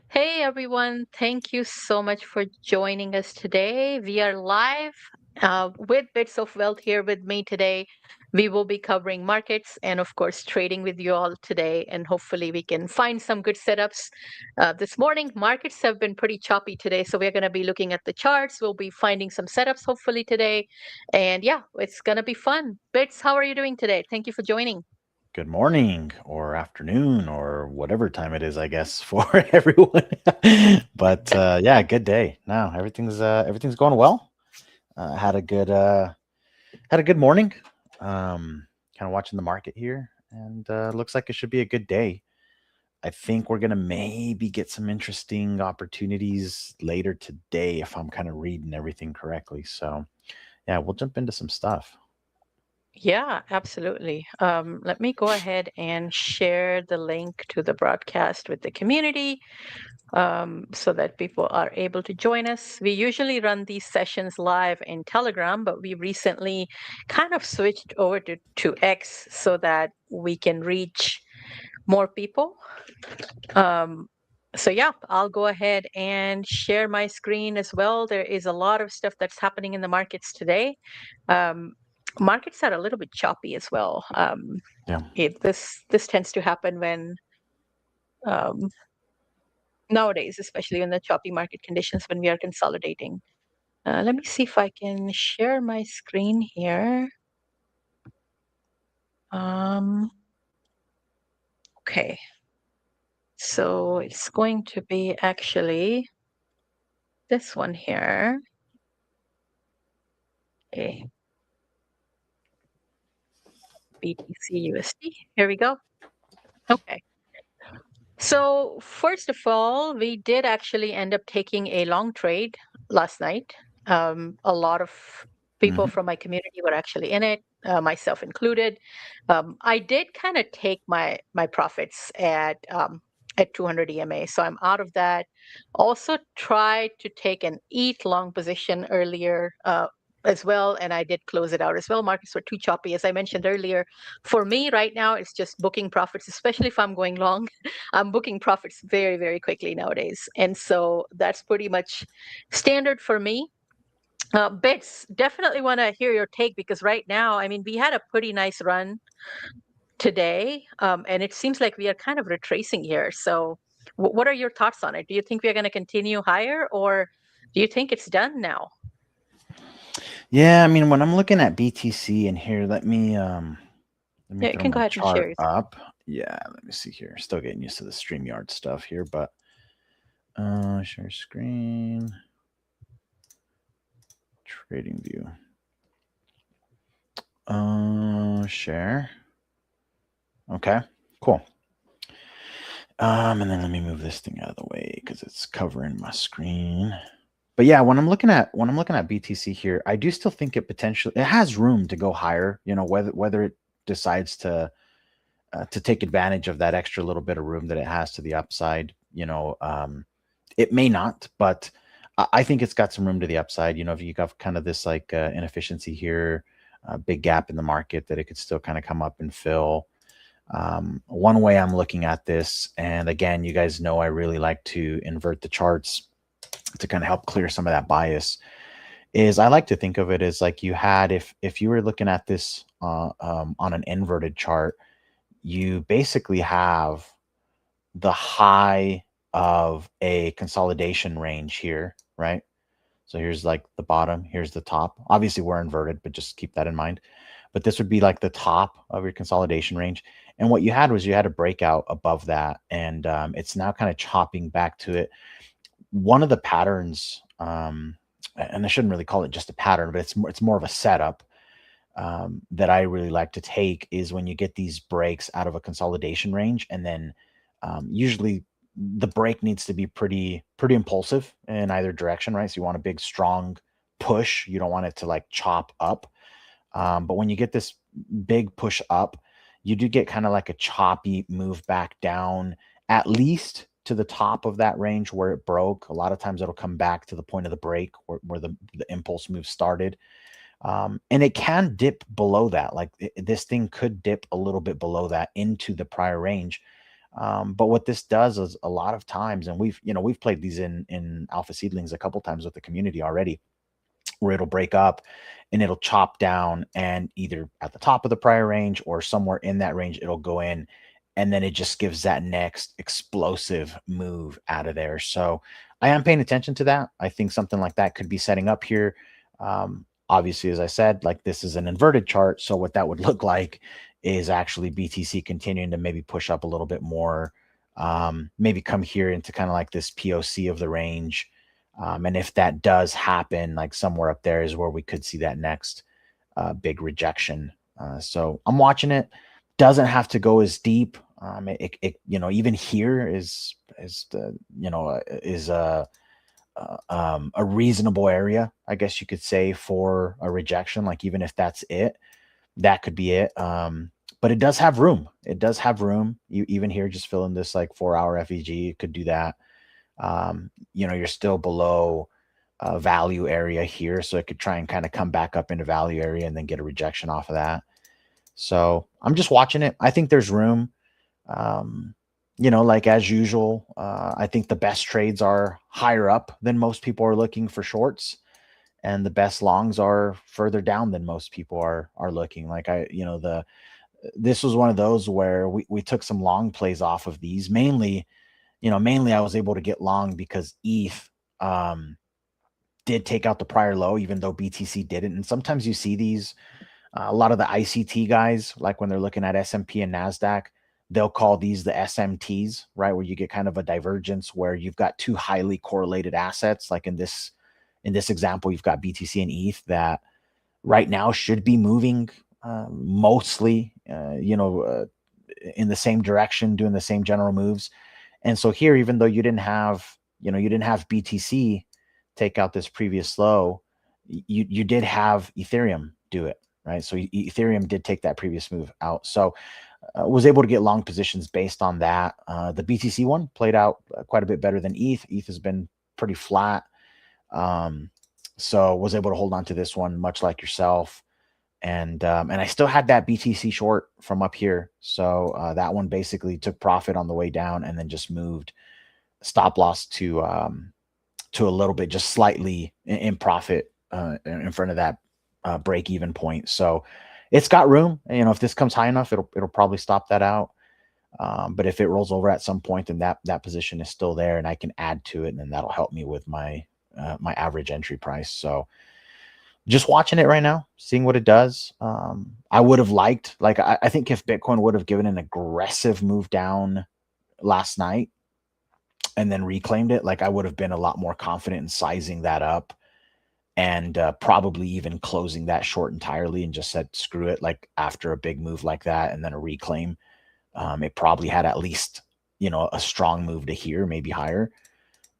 Hey everyone, thank you so much for joining us today. We are live with Bits of Wealth here with me today. We will be covering markets and, of course, trading with you all today. And hopefully, we can find some good setups. This morning, markets have been pretty choppy today. So, we're going to be looking at the charts. We'll be finding some setups hopefully today. And yeah, it's going to be fun. Bits, how are you doing today? Thank you for joining. Good morning or afternoon or whatever time it is, I guess, for everyone. But yeah, good day. No, everything's going well. Had a good morning. Kind of watching the market here, and looks like it should be a good day. I think we're gonna maybe get some interesting opportunities later today if I'm kind of reading everything correctly. So yeah, we'll jump into some stuff. Yeah, absolutely. Let me go ahead and share the link to the broadcast with the community so that people are able to join us. We usually run these sessions live in Telegram, but we recently kind of switched over to X so that we can reach more people. Um, so yeah, I'll go ahead and share my screen as well. There is a lot of stuff that's happening in the markets today. Um, Markets are a little bit choppy as well. Yeah. This tends to happen when um, nowadays, especially in the choppy market conditions when we are consolidating. Let me see if I can share my screen here. Um, okay, so it's going to be actually this one here. Okay, BTC USD. Here we go. Okay. So first of all, we did actually end up taking a long trade last night. A lot of people Hmm. from my community were actually in it, myself included. I did kind of take my profits at 200 EMA, so I'm out of that. Also tried to take an ETH long position earlier. As well, and I did close it out as well. Markets were too choppy, as I mentioned earlier. For me, right now, it's just booking profits, especially if I'm going long. I'm booking profits very, very quickly nowadays. And so that's pretty much standard for me. Bits, definitely want to hear your take because right now, I mean, we had a pretty nice run today, and it seems like we are kind of retracing here. So, what are your thoughts on it? Do you think we are going to continue higher, or do you think it's done now? Yeah, I mean, when I'm looking at BTC in here, let me Yeah, you throw can go my ahead and share chart your screen. up. Yeah, let me see here. Still getting used to the StreamYard stuff here, but share screen, trading view. Share. Okay, cool. And then let me move this thing out of the way because it's covering my screen. But yeah, when I'm looking at BTC here, I do still think it has room to go higher. You know, whether it decides to take advantage of that extra little bit of room that it has to the upside. It may not, but I think it's got some room to the upside. You know, if you got kind of this like inefficiency here, a big gap in the market that it could still kind of come up and fill. One way I'm looking at this, and again, you guys know I really like to invert the charts to kind of help clear some of that bias. Is I like to think of it as like you had if you were looking at this on an inverted chart, you basically have the high of a consolidation range here, right? So here's like the bottom, here's the top. Obviously, we're inverted, but just keep that in mind. But this would be like the top of your consolidation range. And what you had was you had a breakout above that, and it's now kind of chopping back to it. One of the patterns, and I shouldn't really call it just a pattern, but it's more of a setup that I really like to take is when you get these breaks out of a consolidation range, and then usually the break needs to be pretty impulsive in either direction, right? So you want a big strong push. You don't want it to like chop up. But when you get this big push up, you do get kind of like a choppy move back down, at least to the top of that range where it broke. A lot of times it'll come back to the point of the break where the impulse move started, and it can dip below that. Like this thing could dip a little bit below that into the prior range. But what this does is a lot of times, and we've played these in Alpha Seedlings a couple times with the community already, where it'll break up and it'll chop down, and either at the top of the prior range or somewhere in that range it'll go in, and then it just gives that next explosive move out of there. So I am paying attention to that. I think something like that could be setting up here. Obviously, as I said, like, this is an inverted chart, so what that would look like is actually BTC continuing to maybe push up a little bit more, maybe come here into kind of like this POC of the range. And if that does happen, like somewhere up there is where we could see that next big rejection. So I'm watching it. Doesn't have to go as deep. Even here is a reasonable area, I guess you could say, for a rejection. Like, even if that's it, that could be it. But it does have room. It does have room. Even here, just filling this like 4-hour FEG, it could do that. You're still below value area here, so it could try and kind of come back up into value area and then get a rejection off of that. So I'm just watching it. I think there's room. Like as usual, I think the best trades are higher up than most people are looking for shorts, and the best longs are further down than most people are looking. Like, this was one of those where we took some long plays off of these. Mainly I was able to get long because ETH did take out the prior low, even though BTC didn't. And sometimes you see these, a lot of the ICT guys, like when they're looking at S&P and NASDAQ, they'll call these the SMTs, right? Where you get kind of a divergence where you've got two highly correlated assets. Like in this example, you've got BTC and ETH that right now should be moving mostly, in the same direction, doing the same general moves. And so here, even though you didn't have BTC take out this previous low, you did have Ethereum do it, right? So Ethereum did take that previous move out. So was able to get long positions based on that. The BTC one played out quite a bit better than ETH. ETH has been pretty flat. So was able to hold on to this one, much like yourself. And I still had that BTC short from up here. So that one basically took profit on the way down and then just moved stop loss to a little bit, just slightly in profit in front of that break even point. So it's got room. If this comes high enough, it'll probably stop that out. But if it rolls over at some point, then that position is still there, and I can add to it, and then that'll help me with my average entry price. So just watching it right now, seeing what it does. I would have liked, like, I think if Bitcoin would have given an aggressive move down last night and then reclaimed it, like, I would have been a lot more confident in sizing that up and probably even closing that short entirely and just said, screw it. Like, after a big move like that and then a reclaim, it probably had at least, a strong move to here, maybe higher.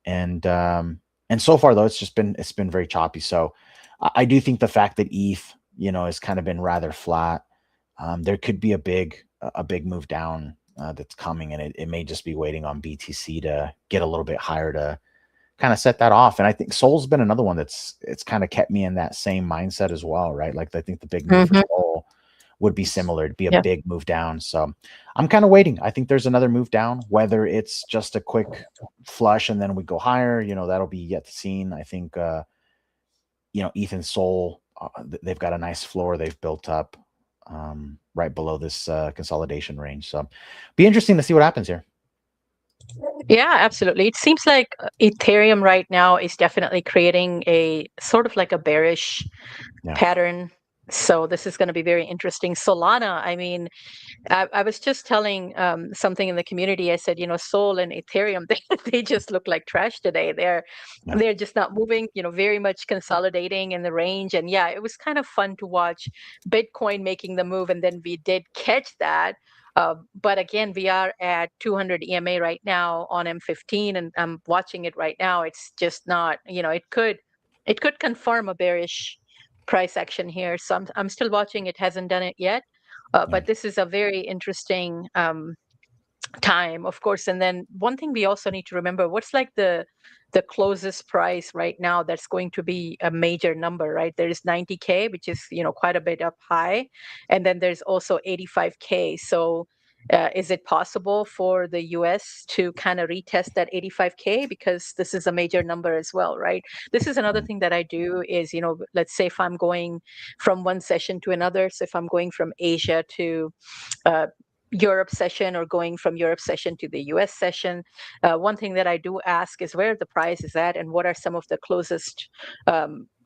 And so far though, it's been very choppy. So I do think the fact that ETH, has kind of been rather flat, there could be a big move down that's coming, and it may just be waiting on BTC to get a little bit higher to kind of set that off. And I think Sol's been another one it's kind of kept me in that same mindset as well, right? Like, I think the big move for Sol would be similar, to be a big move down. So I'm kind of waiting. I think there's another move down, whether it's just a quick flush and then we go higher, that'll be yet to seen. I think ETH and Sol, they've got a nice floor they've built up right below this consolidation range. So be interesting to see what happens here. Yeah, absolutely. It seems like Ethereum right now is definitely creating a sort of like a bearish pattern. So this is going to be very interesting. Solana, I mean, I was just telling something in the community. I said, Sol and Ethereum, they just look like trash today. They're just not moving, very much consolidating in the range. And yeah, it was kind of fun to watch Bitcoin making the move, and then we did catch that. But again, we are at 200 EMA right now on M15, and I'm watching it right now. It's just not, it could confirm a bearish price action here. So I'm still watching. It hasn't done it yet. But this is a very interesting time, of course. And then one thing we also need to remember, what's like the closest price right now that's going to be a major number, right? There is 90K, which is, quite a bit up high. And then there's also 85K. So Is it possible for the US to kind of retest that 85K? Because this is a major number as well, right? This is another thing that I do is, let's say if I'm going from one session to another, so if I'm going from Asia to uh, Europe session or going from Europe session to the US session, one thing that I do ask is where the price is at and what are some of the closest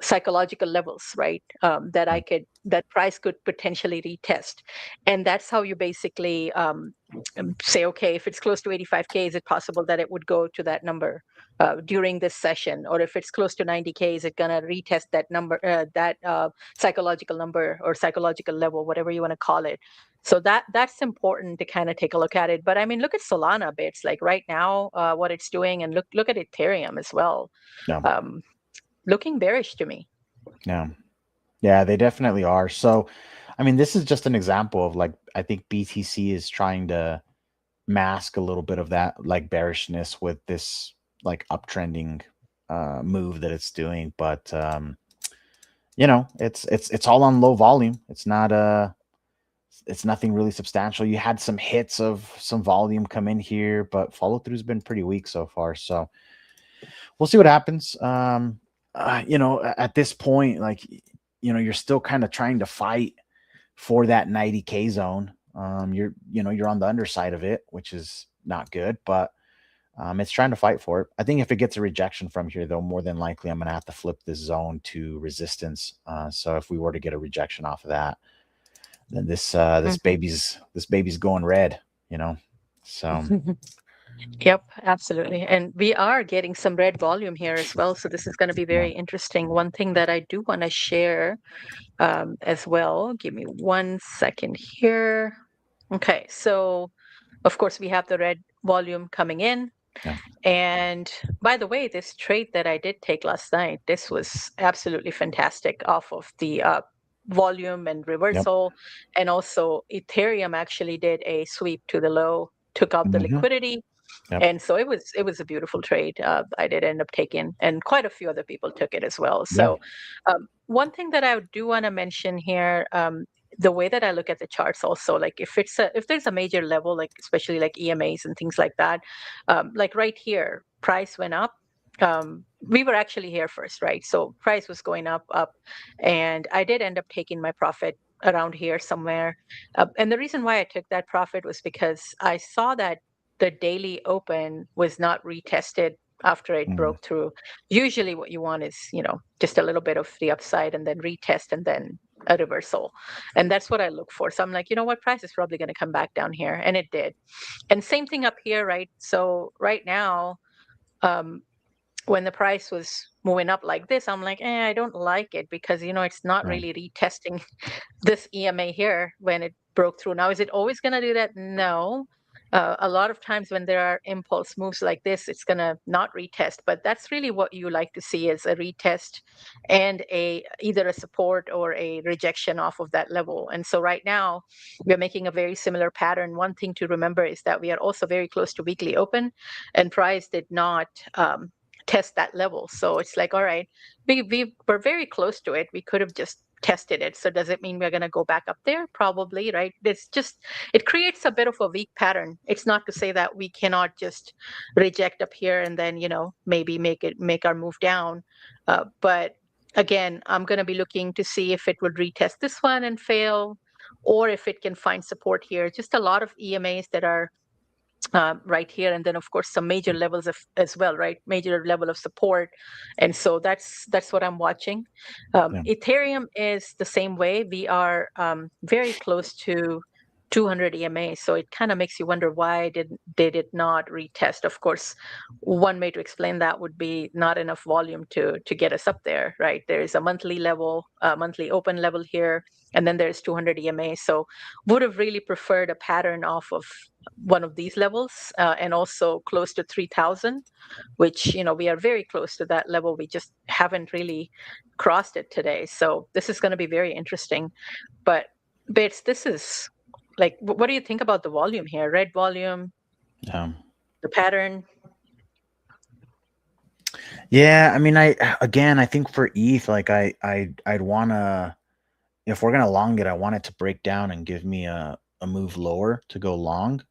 psychological levels, right? That price could potentially retest. And that's how you basically say, okay, if it's close to 85K, is it possible that it would go to that number during this session? Or if it's close to 90K, is it going to retest that number, that psychological number or psychological level, whatever you want to call it? So that's important to kind of take a look at it. But I mean, look at Solana bits, like right now, what it's doing, and look at Ethereum as well. Yeah. Looking bearish to me. Yeah, they definitely are. So, I mean, this is just an example of like, I think BTC is trying to mask a little bit of that like bearishness with this like uptrending move that it's doing. But it's all on low volume. It's nothing really substantial. You had some hits of some volume come in here, but follow through has been pretty weak so far. So we'll see what happens. At this point, like, you're still kind of trying to fight for that 90K zone. You're on the underside of it, which is not good, but it's trying to fight for it. I think if it gets a rejection from here, though, more than likely I'm going to have to flip this zone to resistance. So if we were to get a rejection off of that, then this baby's going red, So Yep, absolutely. And we are getting some red volume here as well. So this is going to be very interesting. One thing that I do want to share as well. Give me 1 second here. Okay, so of course we have the red volume coming in. Yeah. And by the way, this trade that I did take last night, this was absolutely fantastic off of the volume and reversal. And also Ethereum actually did a sweep to the low, took out the liquidity. And so it was a beautiful trade. I did end up taking, and quite a few other people took it as well. So one thing that I do want to mention here, the way that I look at the charts also, like if there's a major level, like especially like EMAs and things like that, like right here, price went up. We were actually here first, right? So price was going up, and I did end up taking my profit around here somewhere. And the reason why I took that profit was because I saw that the daily open was not retested after it broke through. Usually what you want is, just a little bit of the upside and then retest and then a reversal. And that's what I look for. So I'm like, price is probably going to come back down here. And it did. And same thing up here, right? So right now, when the price was moving up like this, I'm like, I don't like it because, it's not really retesting this EMA here when it broke through. Now, is it always going to do that? No. A lot of times when there are impulse moves like this, it's going to not retest, but that's really what you like to see is a retest and either a support or a rejection off of that level. And so right now we're making a very similar pattern. One thing to remember is that we are also very close to weekly open, and price did not test that level. So it's like, all right, we were very close to it. We could have just tested it. So does it mean we're going to go back up there? Probably, right? It creates a bit of a weak pattern. It's not to say that we cannot just reject up here and then, maybe make our move down. But again, I'm going to be looking to see if it would retest this one and fail, or if it can find support here. Just a lot of EMAs that are right here, and then of course some major levels as well, right? Major level of support, and so that's what I'm watching. Ethereum is the same way. We are very close to 200 EMA, so it kind of makes you wonder why did it not retest. Of course, one way to explain that would be not enough volume to get us up there, right? There is a monthly level, monthly open level here, and then there's 200 EMA. So would have really preferred a pattern off of one of these levels, and also close to 3,000, which we are very close to that level. We just haven't really crossed it today. So this is going to be very interesting. But Bits, this is like, what do you think about the volume here? Red volume, the pattern. Yeah, I mean, I think for ETH, like I'd want to, if we're gonna long it, I want it to break down and give me a a move lower to go long,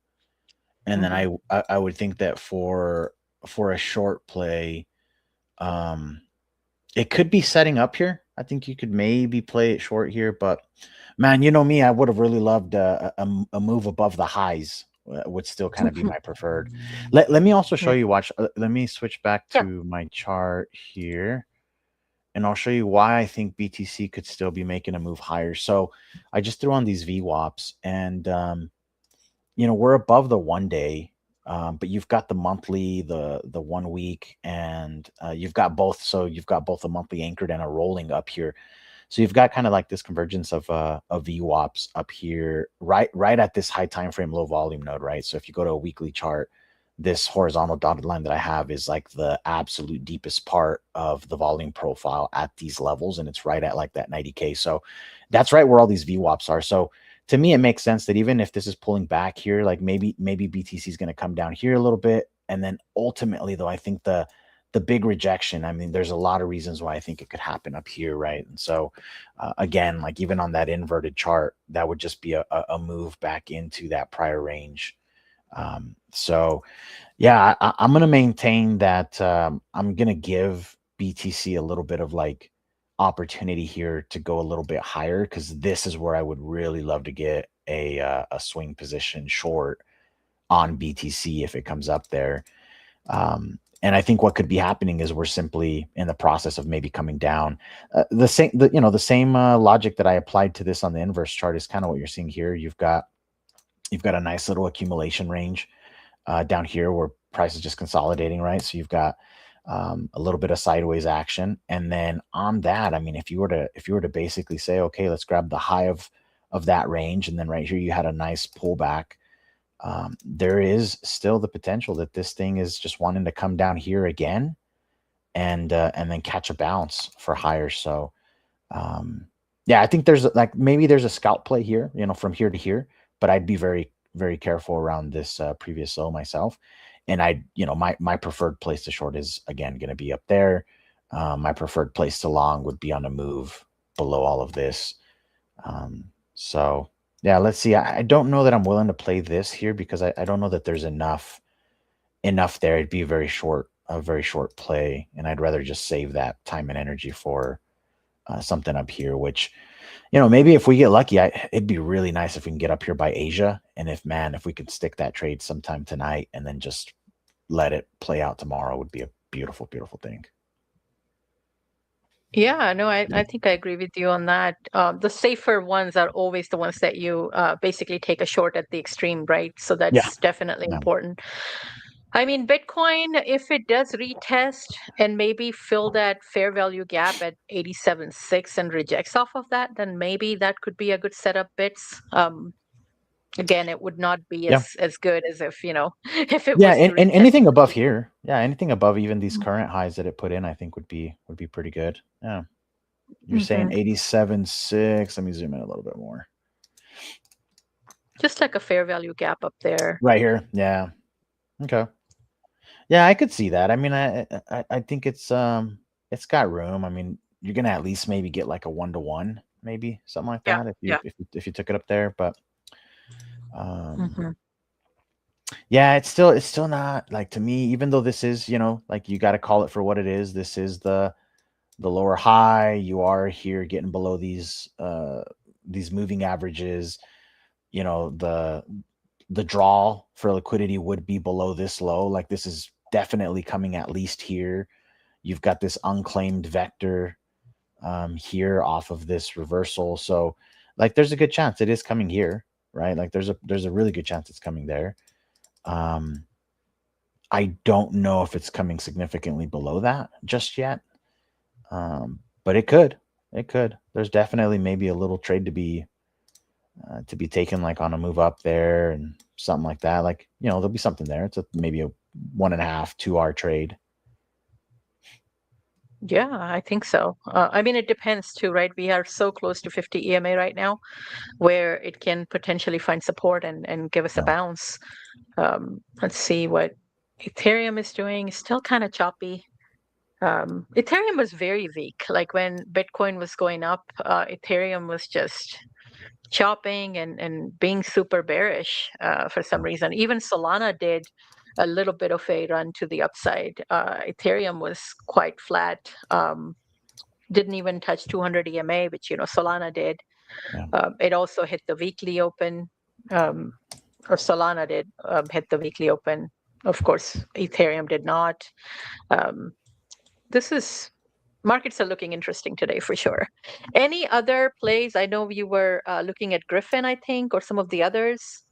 and then I would think that for a short play, um, it could be setting up here. I think you could maybe play it short here, but man, you know me, I would have really loved a move above the highs. Would still kind of be my preferred. Let me also show Yeah. you. Watch. Let me switch back Yeah. to my chart here, and I'll show you why I think BTC could still be making a move higher. So I just threw on these VWAPs, and we're above the 1 day, but you've got the monthly, the 1 week, and you've got both. So you've got both a monthly anchored and a rolling up here. So you've got kind of like this convergence of VWAPs up here, right at this high time frame, low volume node, right? So if you go to a weekly chart, this horizontal dotted line that I have is like the absolute deepest part of the volume profile at these levels, and it's right at like that 90K. So that's right where all these VWAPs are. So to me, it makes sense that even if this is pulling back here, like maybe BTC is going to come down here a little bit, and then ultimately, though, I think the big rejection. I mean, there's a lot of reasons why I think it could happen up here, right? And so, again, like even on that inverted chart, that would just be a move back into that prior range. So, yeah, I'm going to maintain that I'm going to give BTC a little bit of like opportunity here to go a little bit higher, because this is where I would really love to get a swing position short on BTC if it comes up there. And I think what could be happening is we're simply in the process of maybe coming down. The same logic that I applied to this on the inverse chart is kind of what you're seeing here. You've got a nice little accumulation range down here where price is just consolidating, right? So you've got a little bit of sideways action, and then on that, I mean, if you were to basically say, okay, let's grab the high of that range, and then right here you had a nice pullback. There is still the potential that this thing is just wanting to come down here again and then catch a bounce for higher. So yeah, I think there's like maybe there's a scalp play here, from here to here, but I'd be very, very careful around this previous low myself. And my preferred place to short is again going to be up there. My preferred place to long would be on a move below all of this. So yeah, let's see. I don't know that I'm willing to play this here because I don't know that there's enough there. It'd be a very short play, and I'd rather just save that time and energy for something up here, which, maybe if we get lucky, it'd be really nice if we can get up here by Asia. And if we could stick that trade sometime tonight and then just let it play out tomorrow, would be a beautiful, beautiful thing. Yeah, no, I think I agree with you on that. The safer ones are always the ones that you basically take a short at the extreme, right? So that's definitely important. I mean, Bitcoin, if it does retest and maybe fill that fair value gap at 87.6 and rejects off of that, then maybe that could be a good setup bits. Again, it would not be as good as if, if it was to and retest. anything above here, anything above even these current highs that it put in, I think would be pretty good. Yeah, you're saying 87.6. Let me zoom in a little bit more. Just like a fair value gap up there, right here. Yeah. Okay. Yeah, I could see that. I mean, I think it's got room. I mean, you're gonna at least maybe get like a 1-to-1, maybe something like that if you took it up there. But yeah, it's still not like, to me, even though this is, like, you got to call it for what it is. This is the lower high. You are here getting below these moving averages. The draw for liquidity would be below this low. Like, this is definitely coming at least here. You've got this unclaimed vector here off of this reversal. So like, there's a good chance it is coming here, right? Like there's a really good chance it's coming there. I don't know if it's coming significantly below that just yet. But it could. There's definitely maybe a little trade to be taken, like on a move up there and something like that. Like, there'll be something there. It's maybe a 1.5, 2 hour trade. Yeah, I think so. I mean, it depends too, right? We are so close to 50 EMA right now, where it can potentially find support and give us a bounce. Let's see what Ethereum is doing. It's still kind of choppy. Ethereum was very weak. Like when Bitcoin was going up, Ethereum was just chopping and being super bearish for some reason. Even Solana did a little bit of a run to the upside. Ethereum was quite flat. Didn't even touch 200 EMA, which Solana did. Yeah. It also hit the weekly open, or Solana did hit the weekly open. Of course, Ethereum did not. This is Markets are looking interesting today for sure. Any other plays? I know you were looking at Griffin, I think, or some of the others.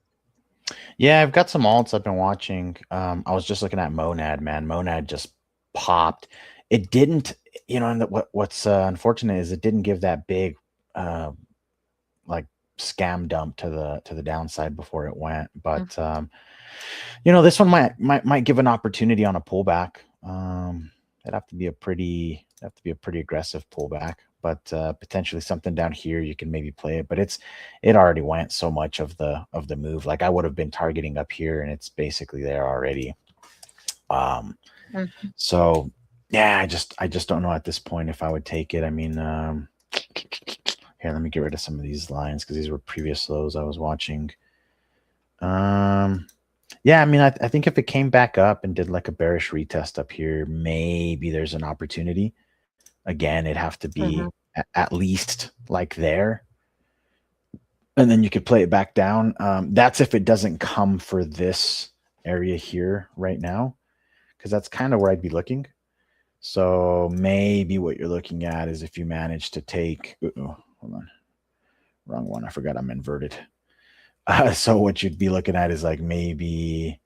Yeah, I've got some alts I've been watching. I was just looking at Monad, man. Monad just popped. It didn't, and what's unfortunate is it didn't give that big like scam dump to the downside before it went. But this one might give an opportunity on a pullback. It'd have to be a pretty aggressive pullback, but potentially something down here you can maybe play it. But it already went so much of the move. Like I would have been targeting up here, and it's basically there already. So yeah, I just don't know at this point if I would take it. I mean, here, let me get rid of some of these lines because these were previous lows I was watching. Yeah, I mean, I think if it came back up and did like a bearish retest up here, maybe there's an opportunity. Again, it'd have to be at least like there. And then you could play it back down. That's if it doesn't come for this area here right now, because that's kind of where I'd be looking. So maybe what you're looking at is if you manage to take, hold on, wrong one. I forgot I'm inverted. So what you'd be looking at is like maybe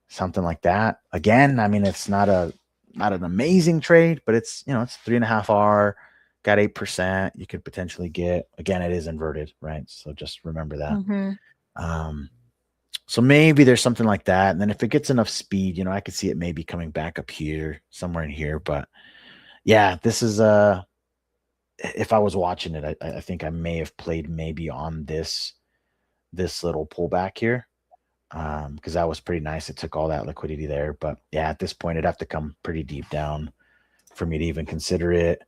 something like that. Again, I mean, it's not an amazing trade, but it's, it's 3.5R, got 8%. You could potentially get, again, it is inverted, right? So just remember that. So maybe there's something like that. And then if it gets enough speed, I could see it maybe coming back up here, somewhere in here. But yeah, this is if I was watching it, I think I may have played maybe on this little pullback here, because that was pretty nice. It took all that liquidity there. But yeah, at this point, it'd have to come pretty deep down for me to even consider it.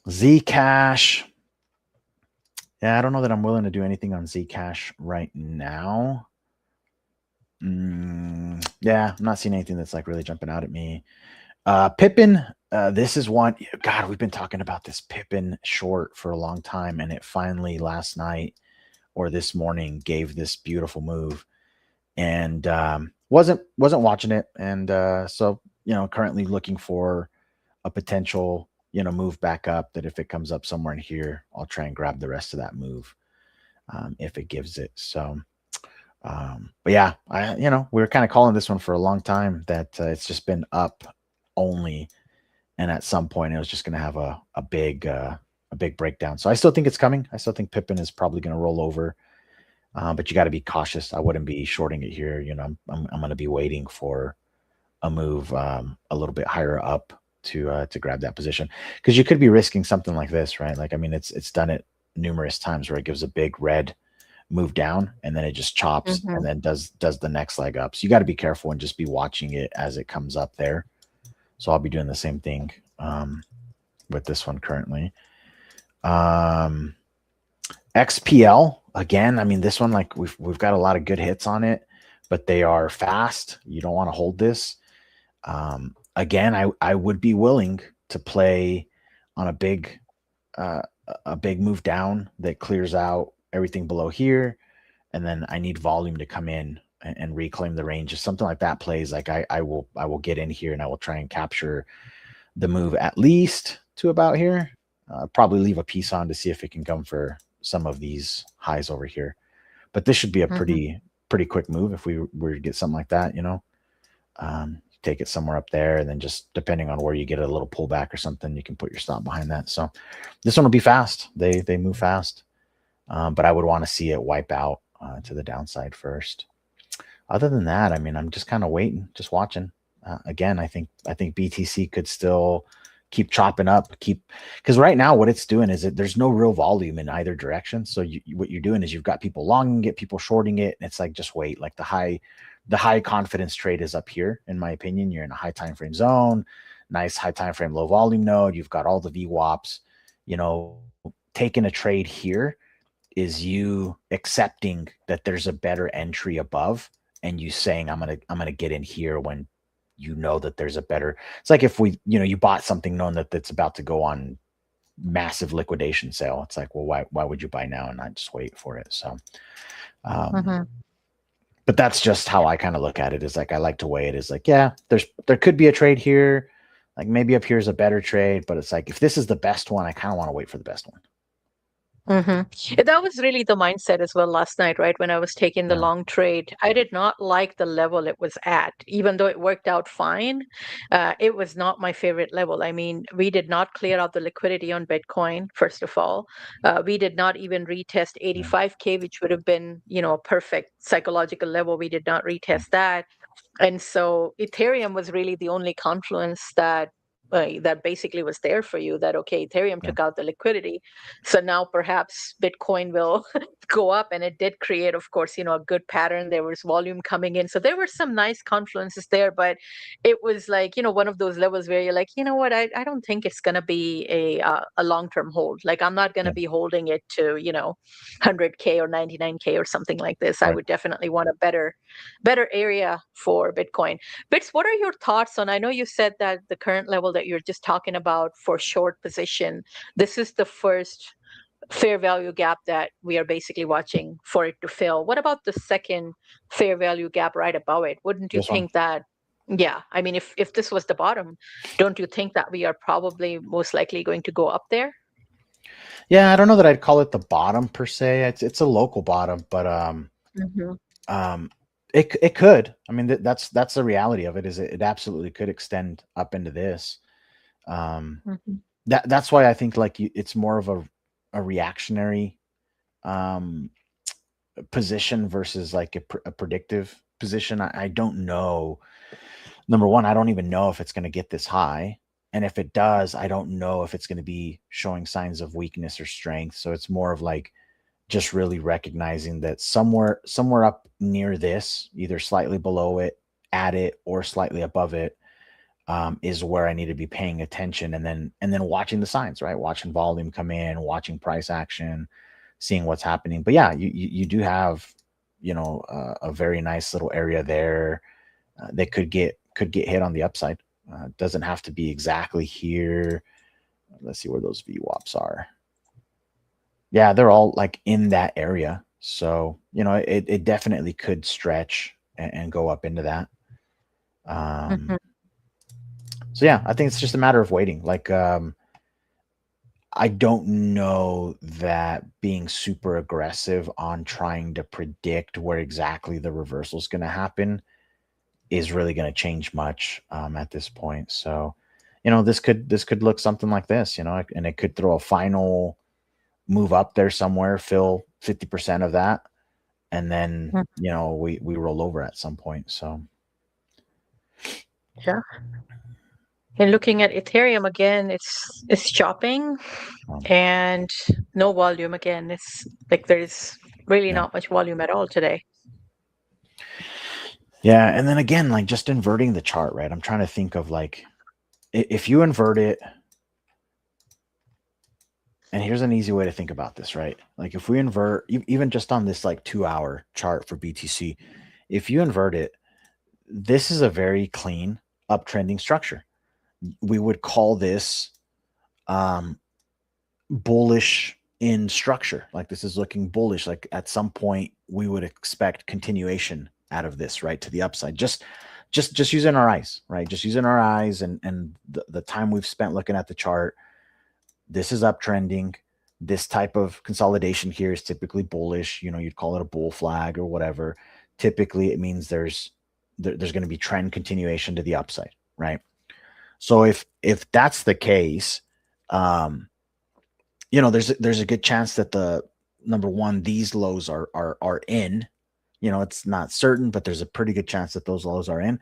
Zcash. Yeah, I don't know that I'm willing to do anything on Zcash right now. Yeah, I'm not seeing anything that's like really jumping out at me. Pippin, this is one. God, we've been talking about this Pippin short for a long time, and it finally last night or this morning gave this beautiful move, and wasn't watching it, and so currently looking for a potential move back up. That if it comes up somewhere in here, I'll try and grab the rest of that move if it gives it. So but yeah, we were kind of calling this one for a long time that it's just been up only, and at some point it was just going to have a big breakdown. So I still think it's coming. I still think Pippin is probably going to roll over, but you got to be cautious. I wouldn't be shorting it here. I'm going to be waiting for a move a little bit higher up to grab that position, because you could be risking something like this, right? Like, I mean, it's done it numerous times where it gives a big red move down and then it just chops and then does the next leg up. So you got to be careful and just be watching it as it comes up there. So I'll be doing the same thing with this one currently. XPL, again, I mean, this one, like we've got a lot of good hits on it, but they are fast. You don't want to hold this. Again, I would be willing to play on a big move down that clears out everything below here, and then I need volume to come in and reclaim the range. If something like that plays, like I will get in here and I will try and capture the move at least to about here. Probably leave a piece on to see if it can come for some of these highs over here. But this should be a pretty quick move if we were to get something like that, take it somewhere up there, and then just depending on where you get a little pullback or something, you can put your stop behind that. So this one will be fast. They move fast, but I would want to see it wipe out to the downside first. Other than that, I mean, I'm just kind of waiting, just watching. Again, I think BTC could still keep chopping up, because right now what it's doing is that there's no real volume in either direction. So what you're doing is you've got people longing it, people shorting it, and it's like, just wait. Like the high confidence trade is up here, in my opinion. You're in a high time frame zone, nice high time frame, low volume node. You've got all the VWAPs, taking a trade here is you accepting that there's a better entry above, and you saying I'm gonna get in here when you know that there's a better. It's like if we, you bought something knowing that it's about to go on massive liquidation sale. It's like, well, why would you buy now and not just wait for it? So but that's just how I kind of look at it, is like I like to weigh it as like, yeah, there could be a trade here, like maybe up here is a better trade, but it's like if this is the best one, I kind of want to wait for the best one. That was really the mindset as well last night, right? When I was taking the long trade, I did not like the level it was at, even though it worked out fine. It was not my favorite level. I mean, we did not clear out the liquidity on Bitcoin, first of all. We did not even retest 85K, which would have been, a perfect psychological level. We did not retest that. And so Ethereum was really the only confluence that basically was there for you, that, okay, Ethereum took out the liquidity. So now perhaps Bitcoin will go up. And it did create, of course, a good pattern. There was volume coming in. So there were some nice confluences there, but it was like, one of those levels where you're like, you know what, I don't think it's going to be a long-term hold. Like I'm not going to be holding it to, 100K or 99K or something like this. I would definitely want a better area for Bitcoin. Bits, what are your thoughts on, I know you said that the current level that you're just talking about for short position, this is the first fair value gap that we are basically watching for it to fill. What about the second fair value gap right above it? Wouldn't you think that, I mean, if this was the bottom, don't you think that we are probably most likely going to go up there? Yeah, I don't know that I'd call it the bottom per se. It's a local bottom, but it could. I mean, that's the reality of it, is it absolutely could extend up into this. That's why I think like it's more of a reactionary position versus like a predictive position. I don't know. Number one, I don't even know if it's going to get this high. And if it does, I don't know if it's going to be showing signs of weakness or strength. So it's more of like just really recognizing that somewhere up near this, either slightly below it, at it, or slightly above it, is where I need to be paying attention, and then watching the signs, right? Watching volume come in, watching price action, seeing what's happening. But yeah, you do have, a very nice little area there that could get hit on the upside. Doesn't have to be exactly here. Let's see where those VWAPs are. Yeah, they're all like in that area. So, it definitely could stretch and go up into that. So yeah, I think it's just a matter of waiting. Like, I don't know that being super aggressive on trying to predict where exactly the reversal is going to happen is really going to change much at this point. So, this could look something like this, and it could throw a final move up there somewhere, fill 50% of that, and then we roll over at some point. So yeah. And looking at Ethereum again, it's chopping and no volume again. It's like there's really not much volume at all today. Yeah, and then again, like just inverting the chart, right? I'm trying to think of like if you invert it, and here's an easy way to think about this, right? Like if we invert, even just on this like 2-hour chart for BTC, if you invert it, this is a very clean uptrending structure. We would call this bullish in structure. Like this is looking bullish. Like at some point we would expect continuation out of this, right, to the upside. Just using our eyes, right? Just using our eyes and the time we've spent looking at the chart. This is uptrending. This type of consolidation here is typically bullish. You'd call it a bull flag or whatever. Typically, it means there's going to be trend continuation to the upside, right? So if that's the case, there's a good chance that the number one, these lows are in. It's not certain, but there's a pretty good chance that those lows are in.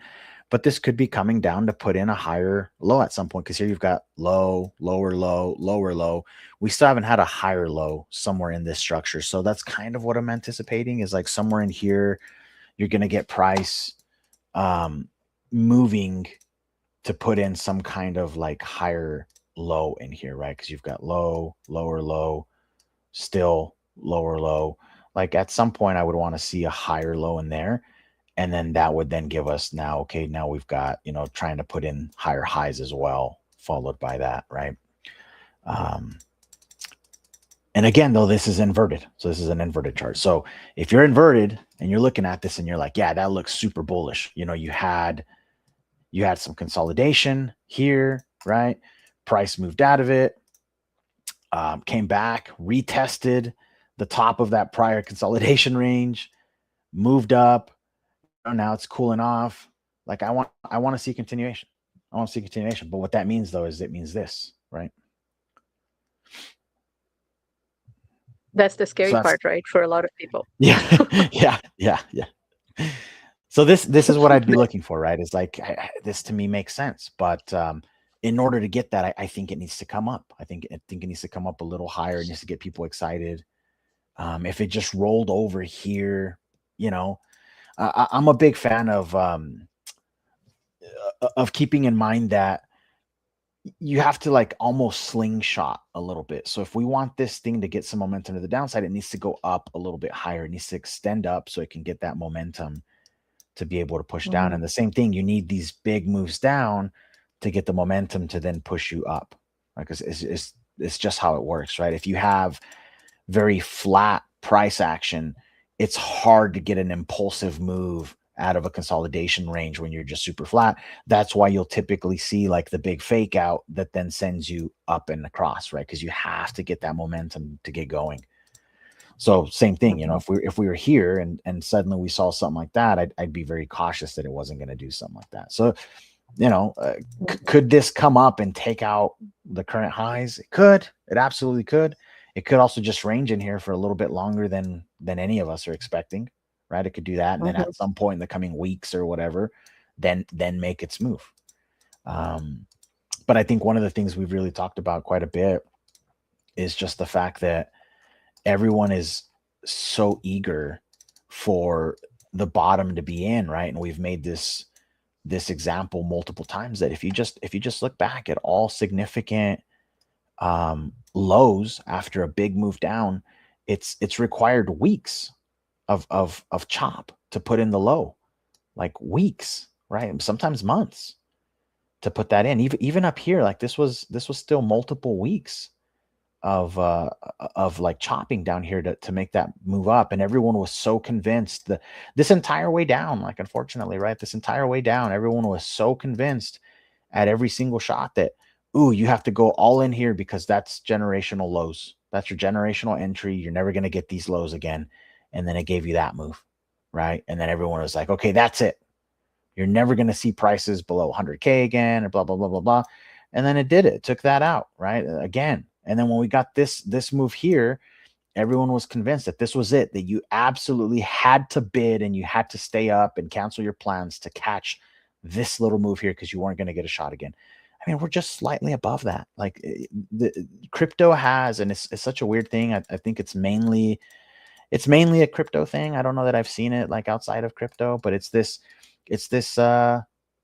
But this could be coming down to put in a higher low at some point, because here you've got low, lower low, lower low. We still haven't had a higher low somewhere in this structure. So that's kind of what I'm anticipating, is like somewhere in here, you're going to get price moving to put in some kind of like higher low in here, right? Because you've got low, lower low, still lower low. Like at some point, I would want to see a higher low in there. And then that would then give us now, okay, now we've got, trying to put in higher highs as well, followed by that, right? And again, though, this is inverted. So this is an inverted chart. So if you're inverted and you're looking at this and you're like, yeah, that looks super bullish. You had some consolidation here, right? Price moved out of it, came back, retested the top of that prior consolidation range, moved up. Now it's cooling off. Like I want to see continuation. I want to see continuation. But what that means, though, is it means this, right? That's the scary part, right? For a lot of people. Yeah, yeah. So this is what I'd be looking for, right? Is like this to me makes sense, but in order to get that, I think it needs to come up. I think it needs to come up a little higher. It needs to get people excited. If it just rolled over here, I'm a big fan of keeping in mind that you have to like almost slingshot a little bit. So if we want this thing to get some momentum to the downside, it needs to go up a little bit higher. It needs to extend up so it can get that momentum to be able to push down. And the same thing, you need these big moves down to get the momentum to then push you up. Because it's just how it works, right? If you have very flat price action, it's hard to get an impulsive move out of a consolidation range when you're just super flat. That's why you'll typically see like the big fake out that then sends you up and across, right? Because you have to get that momentum to get going. So same thing, if we were here and suddenly we saw something like that, I'd be very cautious that it wasn't going to do something like that. So, could this come up and take out the current highs? It could. It absolutely could. It could also just range in here for a little bit longer than any of us are expecting, right? It could do that, and then at some point in the coming weeks or whatever, then make its move. But I think one of the things we've really talked about quite a bit is just the fact that everyone is so eager for the bottom to be in, right? And we've made this example multiple times that if you just look back at all significant lows after a big move down, it's required weeks of chop to put in the low, like weeks, right? Sometimes months to put that in. Even up here, like this was still multiple weeks of like chopping down here to make that move up. And everyone was so convinced that this entire way down, like unfortunately, right, this entire way down, everyone was so convinced at every single shot that, ooh, you have to go all in here because that's generational lows. That's your generational entry. You're never going to get these lows again. And then it gave you that move, right? And then everyone was like, okay, that's it. You're never going to see prices below 100K again, or blah, blah, blah, blah, blah. And then it did it. It took that out, right? Again. And then when we got this move here, everyone was convinced that this was it, that you absolutely had to bid and you had to stay up and cancel your plans to catch this little move here because you weren't going to get a shot again. I mean, we're just slightly above that. Like the crypto has, and it's such a weird thing. I think it's mainly a crypto thing. I don't know that I've seen it like outside of crypto, but it's this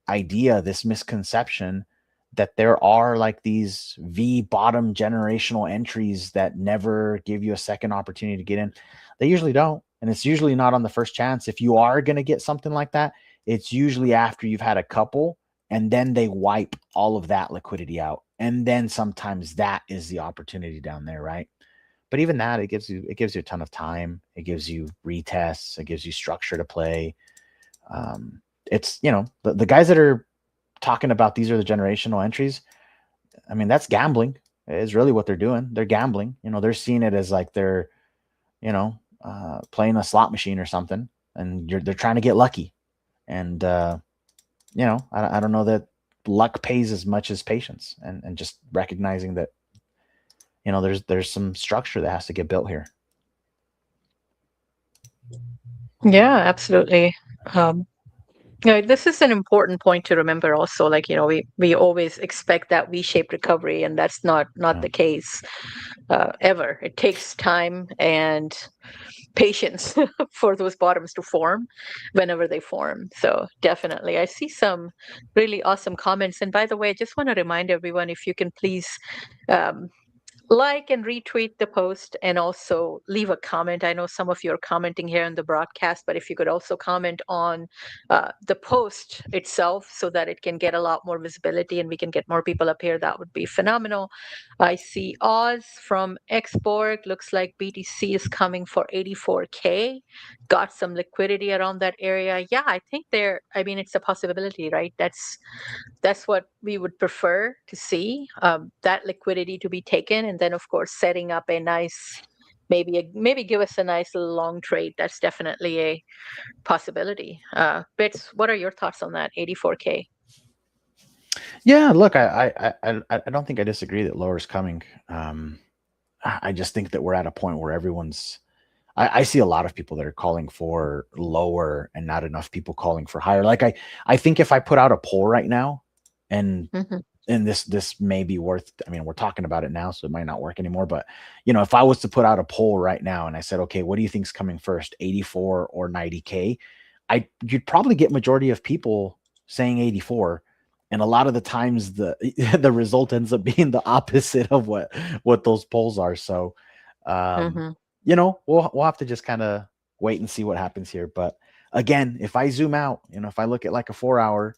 idea, this misconception that there are like these V bottom generational entries that never give you a second opportunity to get in. They usually don't. And it's usually not on the first chance. If you are going to get something like that, it's usually after you've had a couple and then they wipe all of that liquidity out. And then sometimes that is the opportunity down there, right? But even that, it gives you a ton of time. It gives you retests. It gives you structure to play. It's, the guys that are talking about these are the generational entries, I mean, that's gambling is really what they're doing. They're gambling. They're seeing it as like they're, playing a slot machine or something, and they're trying to get lucky. And, I don't know that luck pays as much as patience and just recognizing that, there's some structure that has to get built here. Yeah, absolutely. This is an important point to remember also. Like, we always expect that V-shaped recovery, and that's not the case ever. It takes time and patience for those bottoms to form whenever they form. So definitely, I see some really awesome comments. And by the way, I just want to remind everyone, if you can please like and retweet the post, and also leave a comment. I know some of you are commenting here in the broadcast, but if you could also comment on the post itself so that it can get a lot more visibility and we can get more people up here, that would be phenomenal. I see Oz from Xborg. Looks like BTC is coming for 84K. Got some liquidity around that area. Yeah, I think I mean, it's a possibility, right? That's what we would prefer to see, that liquidity to be taken, and then of course setting up a nice, maybe give us a nice little long trade. That's definitely a possibility. Bits, what are your thoughts on that 84K? Yeah, look, I don't think I disagree that lower is coming. I just think that we're at a point where I see a lot of people that are calling for lower and not enough people calling for higher. Like I think if I put out a poll right now, and Mm-hmm. this may be worth, I mean, we're talking about it now, so it might not work anymore. But if I was to put out a poll right now and I said, okay, what do you think's coming first, 84 or 90K? You'd probably get majority of people saying 84. And a lot of the times the the result ends up being the opposite of what those polls are. So Mm-hmm. we'll have to just kind of wait and see what happens here. But again, if I zoom out, if I look at like a 4 hour,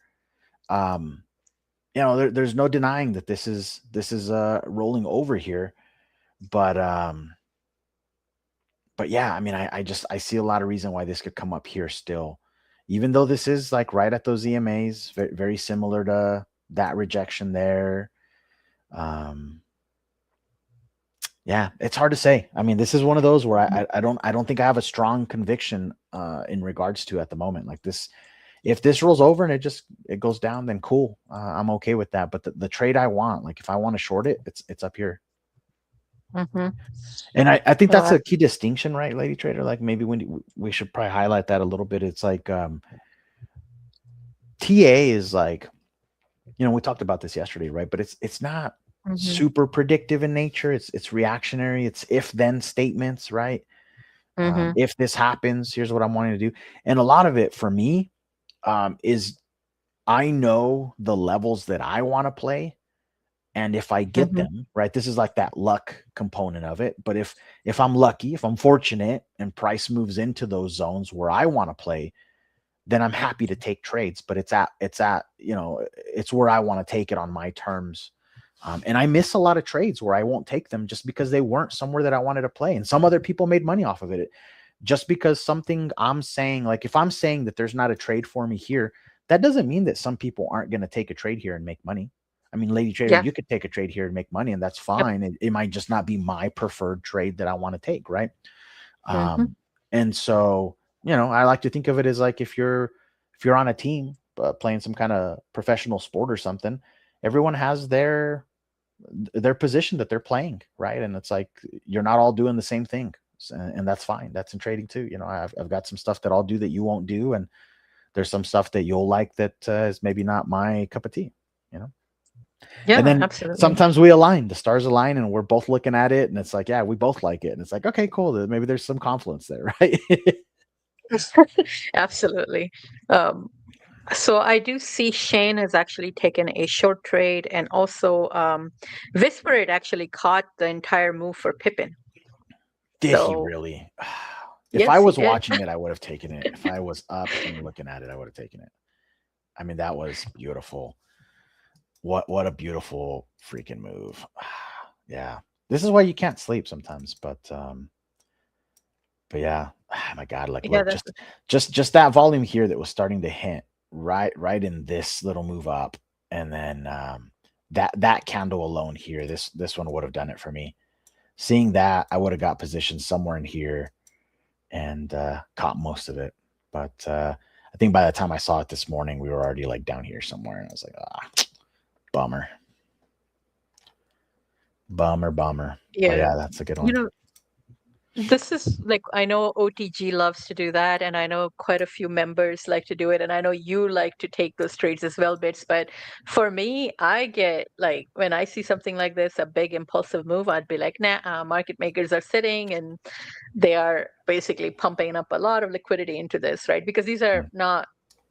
there's no denying that this is rolling over here. But yeah, I mean, I see a lot of reason why this could come up here still, even though this is like right at those EMAs, very, very similar to that rejection there. Yeah, it's hard to say. I mean, this is one of those where I don't think I have a strong conviction in regards to at the moment. Like this, if this rolls over and it goes down, then cool. I'm okay with that. But the trade I want, like if I want to short it, it's up here. Mm-hmm. And I think that's Uh, a key distinction, right, Lady Trader? Like maybe when we should probably highlight that a little bit. It's like TA is like, we talked about this yesterday, right? But it's not mm-hmm. super predictive in nature. It's reactionary. It's if then statements, right? Mm-hmm. If this happens, here's what I'm wanting to do. And a lot of it for me is I know the levels that I want to play. And if I get Mm-hmm. them, right, this is like that luck component of it. But if I'm lucky, if I'm fortunate and price moves into those zones where I want to play, then I'm happy to take trades. But it's where I want to take it on my terms. And I miss a lot of trades where I won't take them just because they weren't somewhere that I wanted to play. And some other people made money off of it. Just because something I'm saying, like if I'm saying that there's not a trade for me here, that doesn't mean that some people aren't going to take a trade here and make money. I mean, Lady Trader, Yeah. you could take a trade here and make money, and that's Yep. fine. It might just not be my preferred trade that I want to take, right? Mm-hmm. And so, I like to think of it as like if you're on a team playing some kind of professional sport or something, everyone has their position that they're playing, right? And it's like you're not all doing the same thing, and that's fine. That's in trading too. I've got some stuff that I'll do that you won't do, and there's some stuff that you'll like that is maybe not my cup of tea. And Yeah, then absolutely. sometimes we align, the stars align, and we're both looking at it, and it's like, yeah, we both like it, and it's like, okay, cool. Maybe there's some confluence there, right? Absolutely. Um, so I do see Shane has actually taken a short trade, and also Whispered actually caught the entire move for Pippin. Did he So really? If I yes, he was did. watching it, I would have taken it. If I was up and looking at it, I would have taken it. I mean, that was beautiful. What a beautiful freaking move. Yeah. This is why you can't sleep sometimes, but yeah. Oh my God, like Yeah, look, that's just that volume here that was starting to hit right in this little move up. And then that candle alone here, this one would have done it for me. Seeing that, I would have got positioned somewhere in here and caught most of it. But I think by the time I saw it this morning, we were already like down here somewhere, and I was like, bummer. Bummer. But yeah. yeah, that's a good You one. know, this is like, I know OTG loves to do that, and I know quite a few members like to do it, and I know you like to take those trades as well, Bits. But for me, I get like when I see something like this, a big impulsive move, I'd be like, nah, market makers are sitting and they are basically pumping up a lot of liquidity into this, right? Because these are Mm. not,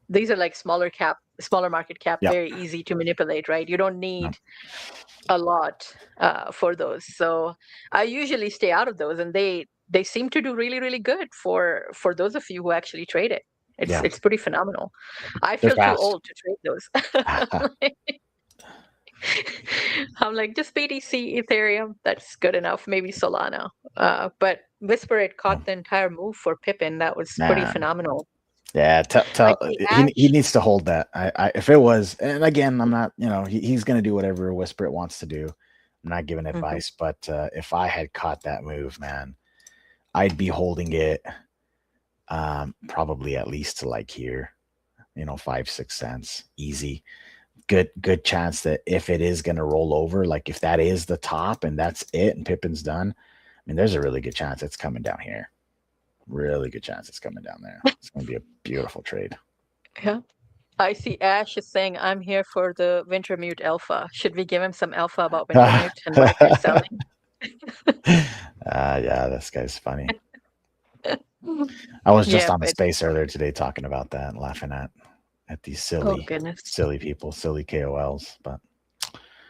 these are like smaller cap smaller market cap, Yeah. very easy to manipulate, right? You don't need No. a lot for those. So I usually stay out of those, and they seem to do really, really good for those of you who actually trade it. Yeah. It's pretty phenomenal. I They're feel too fast. old to trade those. I'm like, just BTC, Ethereum, that's good enough. Maybe Solana. But Whisper, it caught the entire move for Pippin. That was pretty Nah. phenomenal. Yeah, I see he needs to hold that. If it was, and again, I'm not, he's going to do whatever Whisper it wants to do. I'm not giving advice, but if I had caught that move, man, I'd be holding it probably at least to like here, 5-6 cents, easy. Good chance that if it is going to roll over, like if that is the top and that's it and Pippin's done, I mean, there's a really good chance it's coming down here. Really good chance it's coming down there. It's going to be a beautiful trade. Yeah. I see Ash is saying, I'm here for the Wintermute alpha. Should we give him some alpha about Wintermute and why they're selling? Yeah, this guy's funny. I was just on the space earlier today talking about that, laughing at these silly people, silly KOLs. But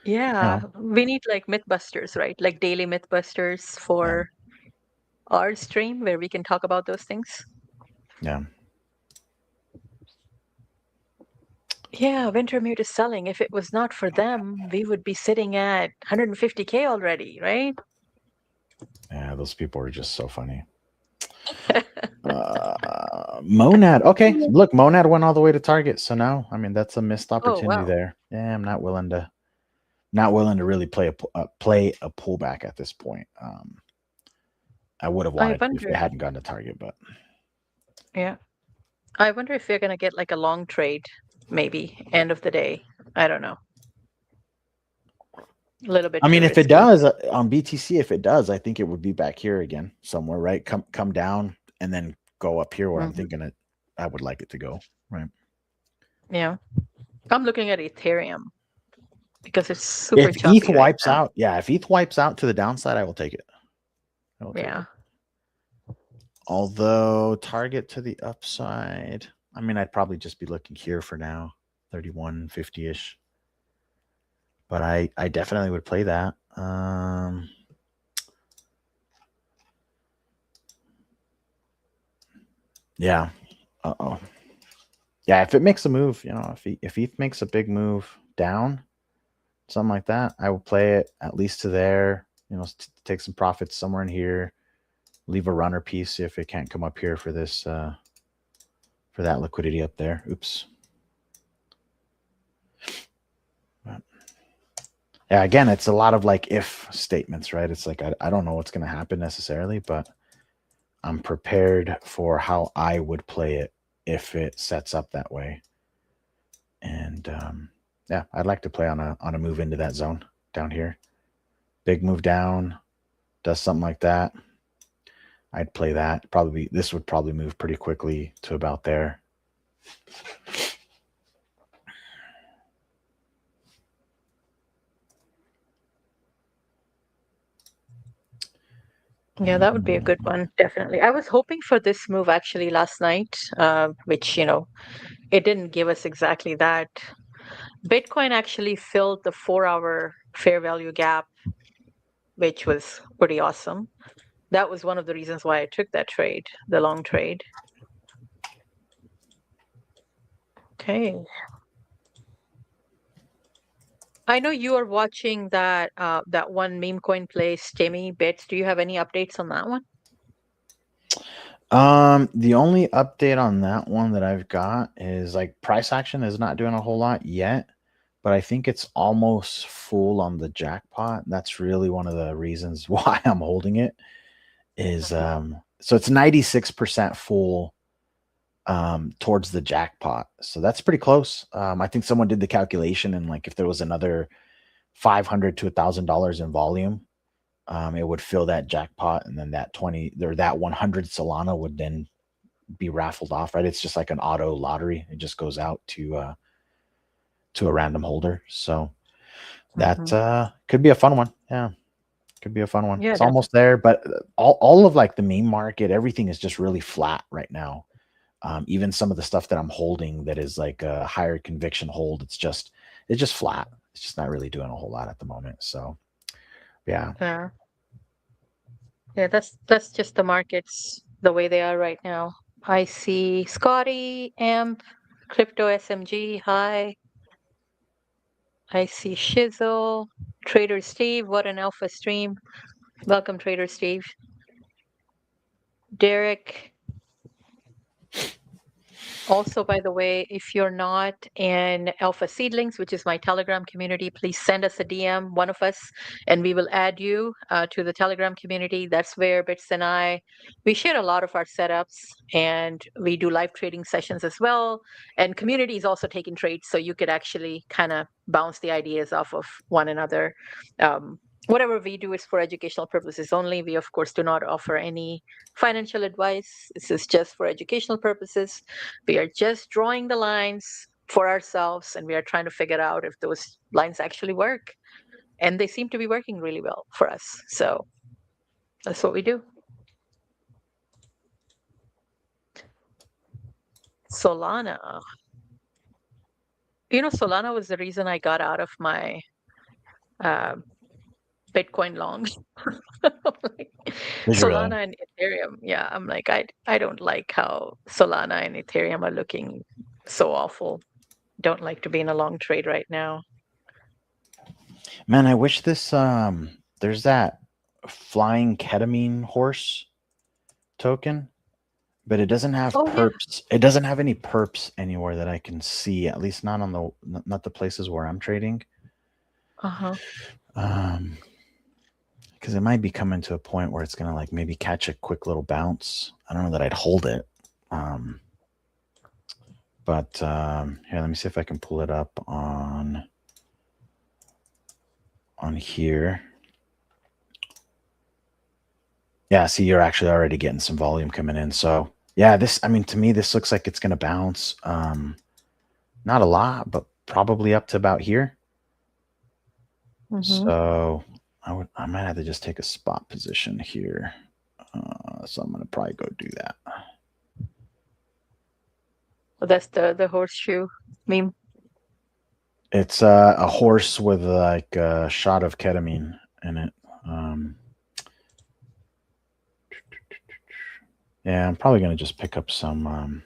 yeah, we need like Mythbusters, right? Like daily Mythbusters for our stream where we can talk about those things. Yeah. Yeah, Wintermute is selling. If it was not for them, we would be sitting at 150K already, right? Yeah, those people are just so funny. Monad. Okay, look, Monad went all the way to target. So now, I mean, that's a missed opportunity there. Yeah, I'm not willing to really play a pullback at this point. I would have wanted if it hadn't gone to target, but yeah, I wonder if we're gonna get like a long trade, maybe end of the day. I don't know. A little bit. I mean, if it does on BTC, if it does, I think it would be back here again somewhere, right? Come down and then go up here where I'm thinking I would like it to go, right? Yeah, I'm looking at Ethereum because it's super choppy. If ETH wipes out, if ETH wipes out to the downside, I will take it. Although target to the upside, I mean, I'd probably just be looking here for now, 31.50-ish. But I definitely would play that. Yeah. Yeah, if it makes a move, if ETH makes a big move down, something like that, I will play it at least to there, take some profits somewhere in here, leave a runner piece if it can't come up here for this, for that liquidity up there. Oops. Yeah, again, it's a lot of like if statements, right? It's like I don't know what's going to happen necessarily, but I'm prepared for how I would play it if it sets up that way. And yeah, I'd like to play on a move into that zone down here. Big move down, does something like that. I'd play that. This would probably move pretty quickly to about there. Yeah, that would be a good one, definitely. I was hoping for this move actually last night, which, it didn't give us exactly that. Bitcoin actually filled the 4-hour fair value gap, which was pretty awesome. That was one of the reasons why I took that trade, the long trade. Okay. I know you are watching that one meme coin play, Stimmy Bits. Do you have any updates on that one? The only update on that one that I've got is like price action is not doing a whole lot yet, but I think it's almost full on the jackpot. That's really one of the reasons why I'm holding it is, so it's 96% full, towards the jackpot. So that's pretty close. I think someone did the calculation and like, if there was another $500 to $1,000 in volume, it would fill that jackpot, and then that 100 Solana would then be raffled off, right? It's just like an auto lottery. It just goes out to a random holder. So that could be a fun one. Yeah, could be a fun one. Yeah, it's almost there, but all of like the meme market, everything is just really flat right now. Even some of the stuff that I'm holding that is like a higher conviction hold, it's just flat. It's just not really doing a whole lot at the moment. So yeah. Yeah, that's just the markets the way they are right now. I see Scotty, Amp, Crypto SMG, hi. I see Shizzle, Trader Steve, what an alpha stream. Welcome, Trader Steve. Derek. Also, by the way, if you're not in Alpha Seedlings, which is my Telegram community, please send us a DM, one of us, and we will add you to the Telegram community. That's where Bits and we share a lot of our setups, and we do live trading sessions as well. And community is also taking trades, so you could actually kind of bounce the ideas off of one another. Whatever we do is for educational purposes only. We, of course, do not offer any financial advice. This is just for educational purposes. We are just drawing the lines for ourselves, and we are trying to figure out if those lines actually work. And they seem to be working really well for us. So that's what we do. Solana. Solana was the reason I got out of my Bitcoin longs. Solana and Ethereum. Yeah, I'm like, I don't like how Solana and Ethereum are looking so awful. Don't like to be in a long trade right now. Man, I wish this there's that flying ketamine horse token, but it doesn't have perps. Yeah. It doesn't have any perps anywhere that I can see, at least not on the places where I'm trading. Because it might be coming to a point where it's gonna like maybe catch a quick little bounce. I don't know that I'd hold it. But here, let me see if I can pull it up on here. Yeah, see, you're actually already getting some volume coming in. So yeah, to me, this looks like it's going to bounce. Not a lot, but probably up to about here. So I might have to just take a spot position here. So I'm going to probably go do that. Well, that's the horseshoe meme. It's a horse with like a shot of ketamine in it. Yeah, I'm probably going to just pick up some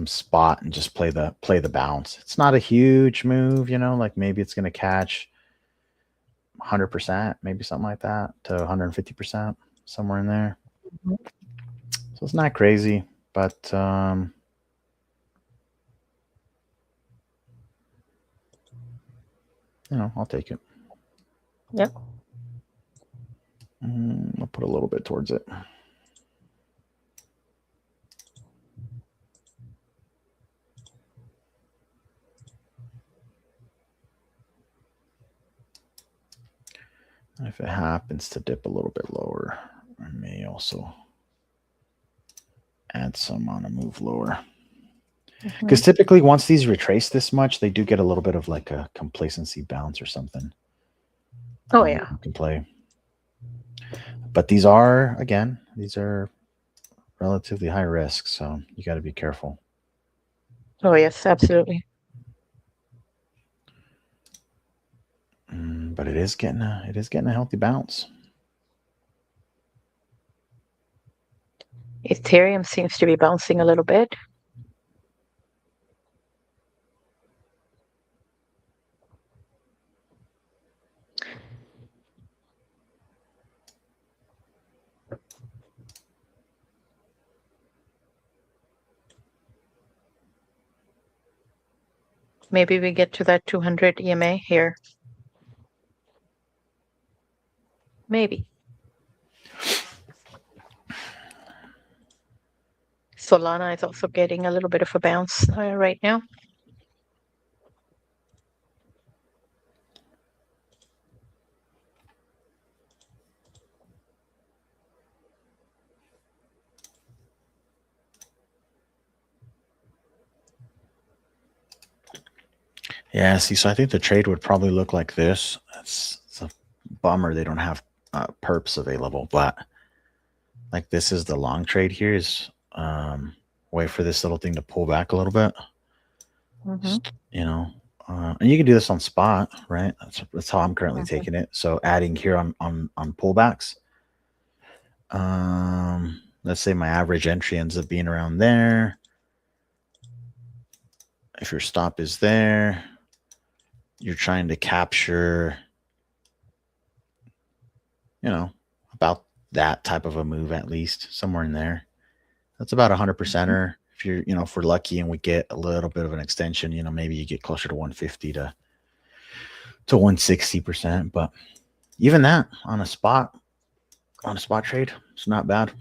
spot and just play the bounce. It's not a huge move, like maybe it's going to catch 100%, maybe something like that, to 150%, somewhere in there. So it's not crazy, but I'll take it. Yep. I'll put a little bit towards it. If it happens to dip a little bit lower, I may also add some on a move lower. Because typically once these retrace this much, they do get a little bit of like a complacency bounce or something. Oh, yeah. You can play. But these are relatively high risk, so you got to be careful. Oh, yes, absolutely. But it is getting a healthy bounce. Ethereum seems to be bouncing a little bit. Maybe we get to that 200 EMA here. Maybe. Solana is also getting a little bit of a bounce right now. Yeah, see, so I think the trade would probably look like this. It's a bummer they don't have perps available, but like this is the long trade here is wait for this little thing to pull back a little bit. Mm-hmm. You know, and you can do this on spot, right? That's how I'm currently Mm-hmm. taking it. So adding here on pullbacks. Let's say my average entry ends up being around there. If your stop is there, you're trying to capture, you know, about that type of a move, at least somewhere in there. That's about 100%er. If you're, if we're lucky and we get a little bit of an extension, maybe you get closer to 150 to 160%. But even that on a spot trade, it's not bad.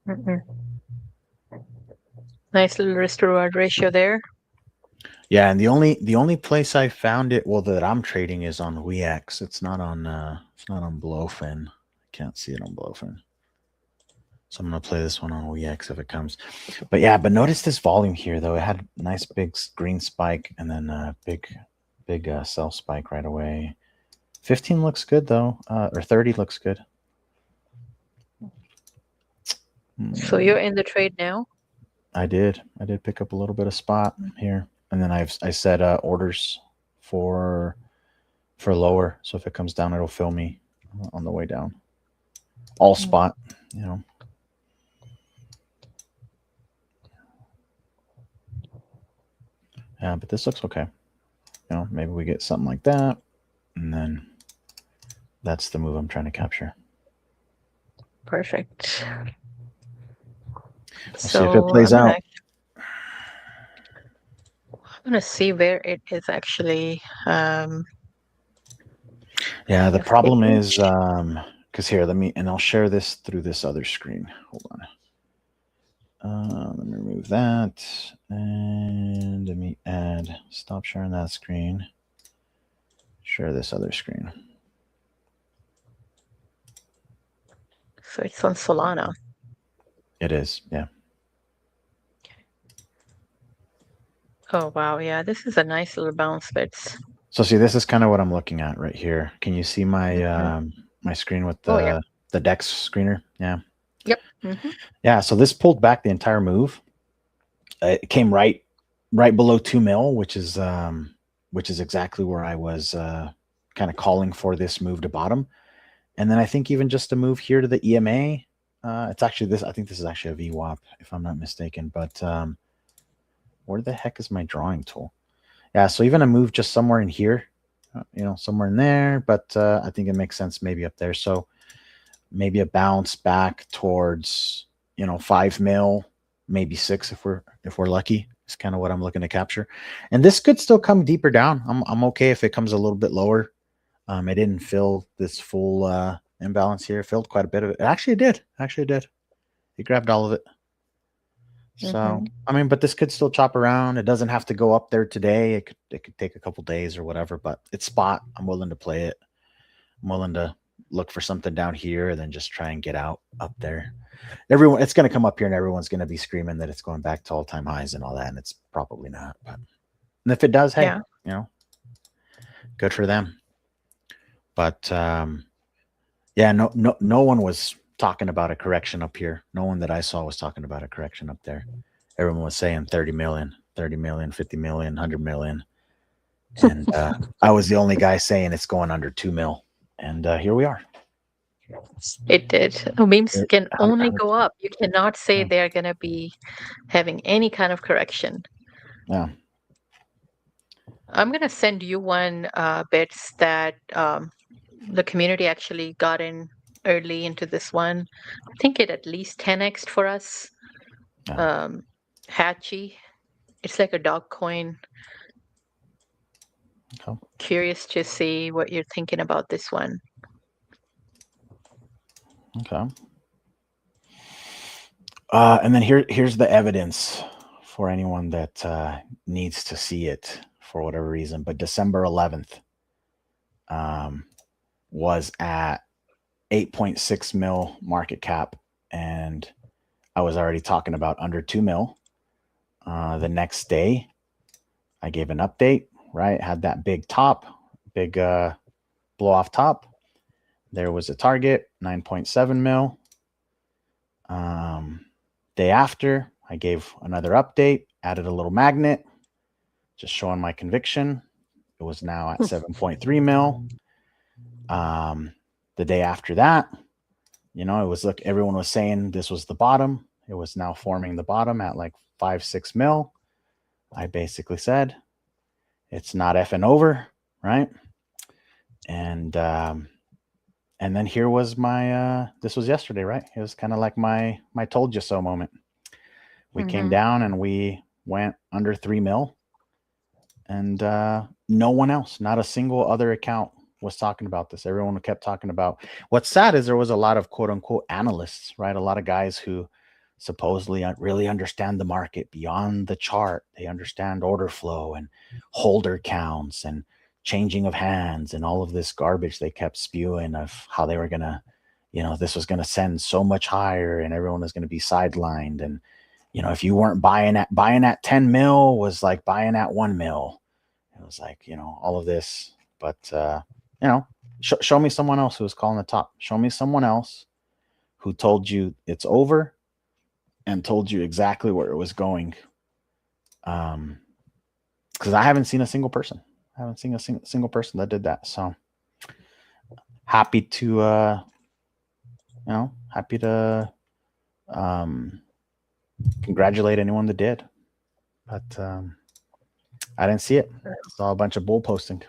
Mm-hmm. Nice little risk to reward ratio there. Yeah, and the only place I found it, well, that I'm trading is on WEX. It's not on Blowfin. I can't see it on Blowfin. So I'm gonna play this one on WEX if it comes. But yeah, notice this volume here though. It had a nice big green spike and then a big sell spike right away. 15 looks good though, or 30 looks good. So you're in the trade now? I did pick up a little bit of spot here, and then I set orders for lower. So if it comes down, it'll fill me on the way down. All spot, Yeah, but this looks okay. Maybe we get something like that, and then that's the move I'm trying to capture. Perfect. We'll see if it plays out. I'm gonna see where it is actually. Yeah, the problem is because here, and I'll share this through this other screen. Hold on. Let me remove that, and let me stop sharing that screen. Share this other screen. So it's on Solana. It is, yeah. Oh wow, yeah, this is a nice little bounce bits. So see, this is kind of what I'm looking at right here. Can you see my my screen with the DEX screener? Yeah. Yep. Mm-hmm. Yeah. So this pulled back the entire move. It came right below 2 mil, which is exactly where I was kind of calling for this move to bottom. And then I think even just a move here to the EMA. It's actually this. I think this is actually a VWAP, if I'm not mistaken. But where the heck is my drawing tool? Yeah, so even a move just somewhere in here, somewhere in there. But I think it makes sense maybe up there. So maybe a bounce back towards 5 mil, maybe 6 if we're lucky. It's kind of what I'm looking to capture. And this could still come deeper down. I'm okay if it comes a little bit lower. It didn't fill this full imbalance here. It filled quite a bit of it. It actually did. It grabbed all of it. So, I mean, but this could still chop around. It doesn't have to go up there today. It could take a couple days or whatever, but it's spot. I'm willing to play it. I'm willing to look for something down here and then just try and get out up there. It's going to come up here and everyone's going to be screaming that it's going back to all-time highs and all that, and it's probably not. But and if it does, hey, good for them. But yeah, no one was talking about a correction up here. No one that I saw was talking about a correction up there. Everyone was saying 30 million, 50 million, 100 million. And I was the only guy saying it's going under 2 mil. And here we are. It did. Memes can only go up. You cannot say they're going to be having any kind of correction. Yeah. I'm going to send you one bits that the community actually got in early into this one. I think it at least 10x for us. Hatchy. It's like a dog coin. Okay. Curious to see what you're thinking about this one. Okay. And then here's the evidence for anyone that needs to see it for whatever reason. But December 11th was at 8.6 mil market cap, and I was already talking about under 2 mil. The next day, I gave an update, right? Had that big top, big blow off top. There was a target, 9.7 mil. Day after, I gave another update, added a little magnet, just showing my conviction. It was now at 7.3 mil. The day after that, it was everyone was saying this was the bottom. It was now forming the bottom at like 5-6 mil. I basically said it's not effing over, right? And then here was my this was yesterday, right? It was kind of like my told you so moment. We came down and we went under 3 mil, and no one else, not a single other account was talking about this. Everyone kept talking about. What's sad is there was a lot of quote unquote analysts, right? A lot of guys who supposedly really understand the market beyond the chart. They understand order flow and holder counts and changing of hands and all of this garbage they kept spewing of how they were gonna, this was gonna send so much higher and everyone was gonna be sidelined. And if you weren't buying at 10 mil was like buying at 1 mil. It was like, all of this. But show me someone else who was calling the top. Show me someone else who told you it's over and told you exactly where it was going. Because I haven't seen a single person. I haven't seen a single person that did that. So happy to congratulate anyone that did. But I didn't see it. I saw a bunch of bull posting.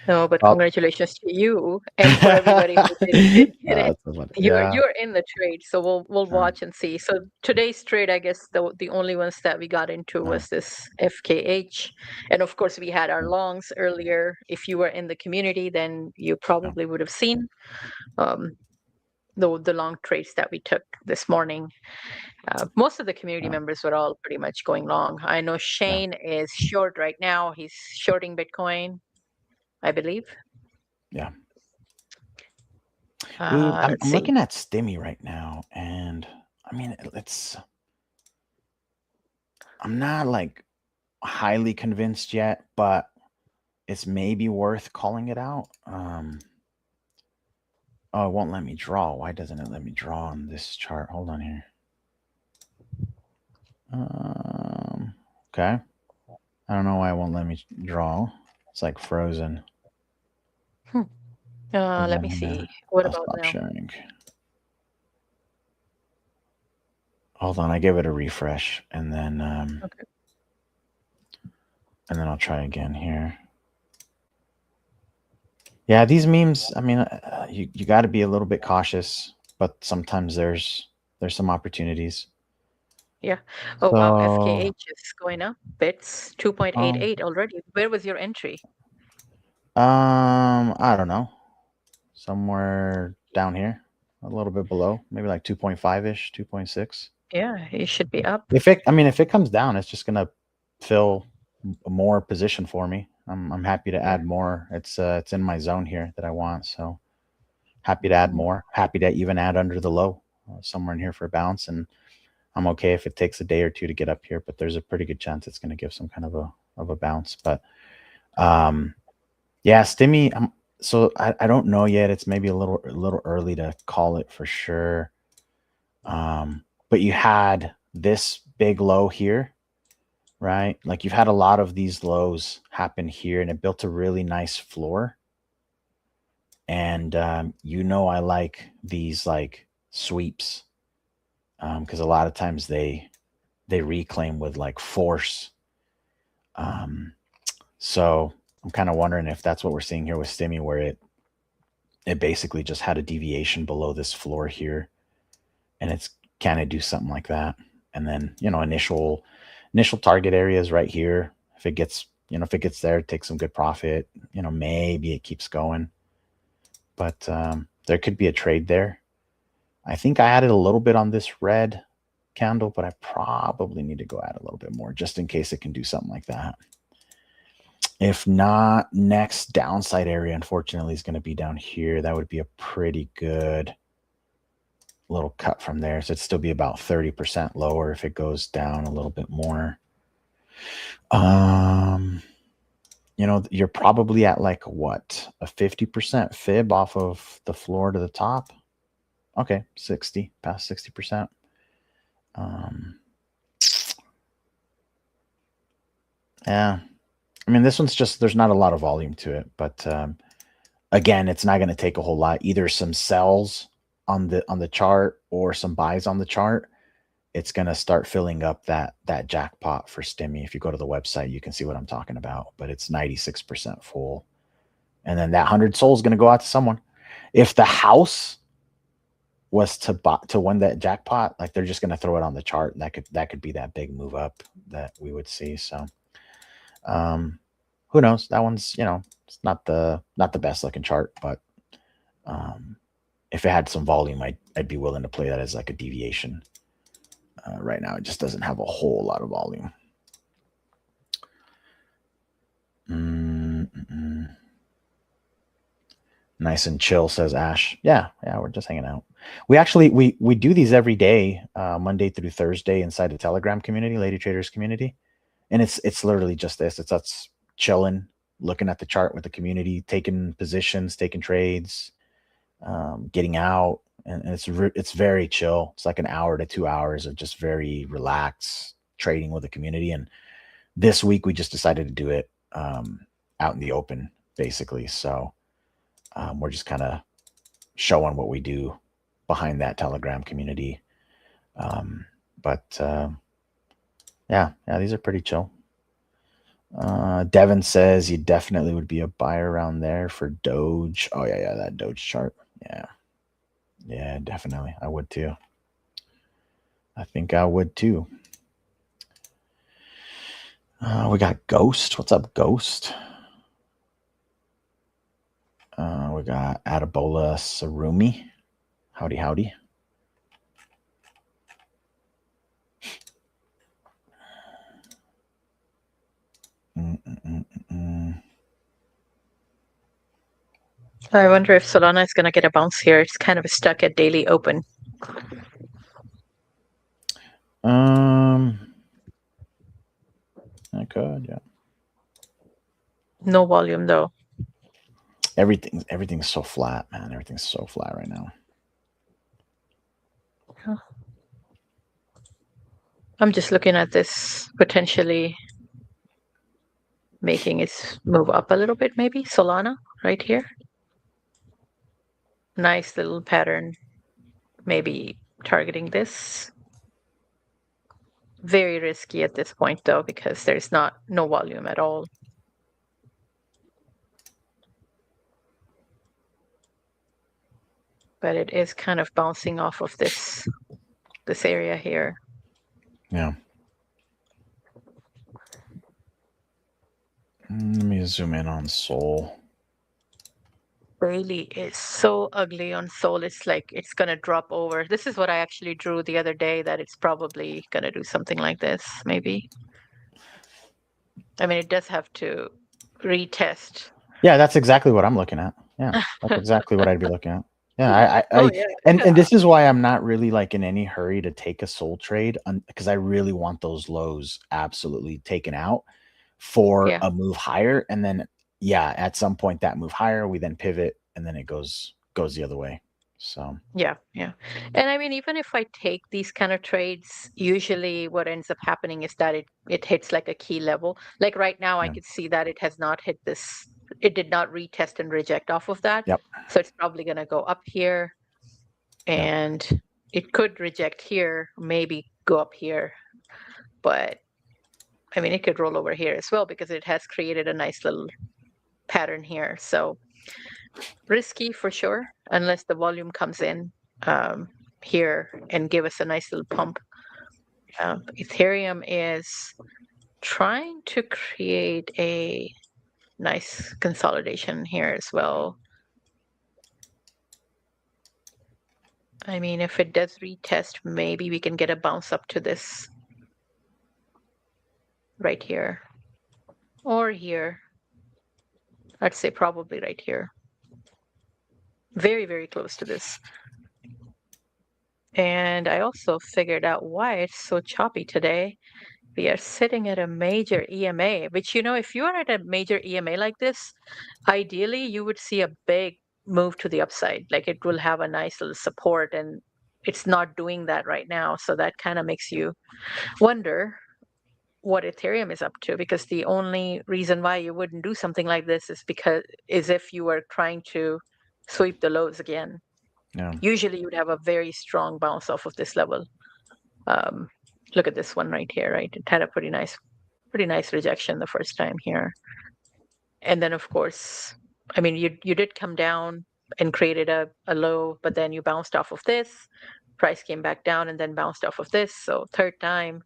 No, but congratulations to you and for everybody who did get it. You're in the trade, so we'll watch and see. So today's trade, I guess the only ones that we got into was this FKH, and of course we had our longs earlier. If you were in the community, then you probably would have seen the long trades that we took this morning. Most of the community members were all pretty much going long. I know Shane is short right now. He's shorting Bitcoin, I believe. Yeah. Dude, I'm looking at Stimmy right now, and I mean, I'm not like highly convinced yet, but it's maybe worth calling it out. Oh, it won't let me draw. Why doesn't it let me draw on this chart? Hold on here. Okay. I don't know why it won't let me draw. It's like frozen. Let me see. What about now? Sharing. Hold on, I gave it a refresh, and then okay. And then I'll try again here. Yeah, these memes. I mean, you got to be a little bit cautious, but sometimes there's some opportunities. Yeah. Oh wow, FKH is going up. Bits 2.88 already. Where was your entry? I don't know. Somewhere down here, a little bit below, maybe like 2.5-ish, 2.6. Yeah, it should be up. If it comes down, it's just gonna fill more position for me. I'm happy to add more. It's in my zone here that I want, so happy to add more. Happy to even add under the low somewhere in here for a bounce, and I'm okay if it takes a day or two to get up here, but there's a pretty good chance it's going to give some kind of a bounce. But yeah, Stimmy. So I don't know yet. It's maybe a little early to call it for sure. But you had this big low here, right? Like you've had a lot of these lows happen here, and it built a really nice floor. And I like these like sweeps. Because a lot of times they reclaim with like force. So I'm kind of wondering if that's what we're seeing here with Stimmy, where it basically just had a deviation below this floor here, and it's kind of do something like that. And then initial target areas right here. If it gets there, take some good profit. Maybe it keeps going, but there could be a trade there. I think I added a little bit on this red candle, but I probably need to go add a little bit more just in case it can do something like that. If not, next downside area, unfortunately, is going to be down here. That would be a pretty good little cut from there. So it'd still be about 30% lower if it goes down a little bit more. You're probably at like what, a 50% fib off of the floor to the top. Okay, 60, past 60%. Yeah. I mean, this one's just, there's not a lot of volume to it, but again, it's not going to take a whole lot. Either some sells on the chart or some buys on the chart. It's going to start filling up that jackpot for Stimmy. If you go to the website, you can see what I'm talking about, but it's 96% full. And then that 100 soul is going to go out to someone. If the house was to win that jackpot, like they're just going to throw it on the chart, and that could be that big move up that we would see. So who knows? That one's, it's not the best looking chart, but if it had some volume, I'd be willing to play that as like a deviation. Right now, it just doesn't have a whole lot of volume. Nice and chill, says Ash. Yeah, we're just hanging out. We actually we do these every day, Monday through Thursday, inside the Telegram community, Lady Traders community, and it's literally just this. It's us chilling, looking at the chart with the community, taking positions, taking trades, getting out, and it's very chill. It's like an hour to 2 hours of just very relaxed trading with the community. And this week we just decided to do it out in the open, basically. So we're just kind of showing what we do behind that Telegram community. But yeah, these are pretty chill. Devin says you definitely would be a buyer around there for Doge. Oh yeah, that Doge chart. Yeah, definitely. I would too. I think I would too. We got Ghost. What's up, Ghost? We got Atabola Sarumi. Howdy. I wonder if Solana is going to get a bounce here. It's kind of stuck at daily open. I could, yeah. No volume though. Everything's so flat, man. Everything's so flat right now. I'm just looking at this potentially making it move up a little bit, maybe. Solana right here. Nice little pattern. Maybe targeting this. Very risky at this point though, because there's no volume at all. But it is kind of bouncing off of this area here. Yeah. Let me zoom in on Sol. Bailey is so ugly on Sol. It's like it's gonna drop over. This is what I actually drew the other day, that it's probably gonna do something like this, maybe. I mean, it does have to retest. Yeah, that's exactly what I'm looking at. Yeah, that's exactly what I'd be looking at. Yeah, yeah. And this is why I'm not really like in any hurry to take a Sol trade, because I really want those lows absolutely taken out for a move higher. And then at some point that move higher, we then pivot, and then it goes the other way. So yeah. And I mean, even if I take these kind of trades, usually what ends up happening is that it hits like a key level. Like right now, I could see that it has not hit this. It did not retest and reject off of that. Yep. So it's probably going to go up here, and it could reject here, maybe go up here. But I mean, it could roll over here as well, because it has created a nice little pattern here. So risky for sure, unless the volume comes in here and give us a nice little pump. Ethereum is trying to create a nice consolidation here as well. I mean, if it does retest, maybe we can get a bounce up to this right here or here. I'd say probably right here. Very, very close to this. And I also figured out why it's so choppy today. We are sitting at a major EMA, which, if you are at a major EMA like this, ideally you would see a big move to the upside. Like it will have a nice little support, and it's not doing that right now. So that kind of makes you wonder what Ethereum is up to, because the only reason why you wouldn't do something like this is if you were trying to sweep the lows again. Yeah. Usually you would have a very strong bounce off of this level. Look at this one right here, right? It had a pretty nice rejection the first time here. And then of course, I mean, you did come down and created a low, but then you bounced off of this. Price came back down and then bounced off of this. So third time,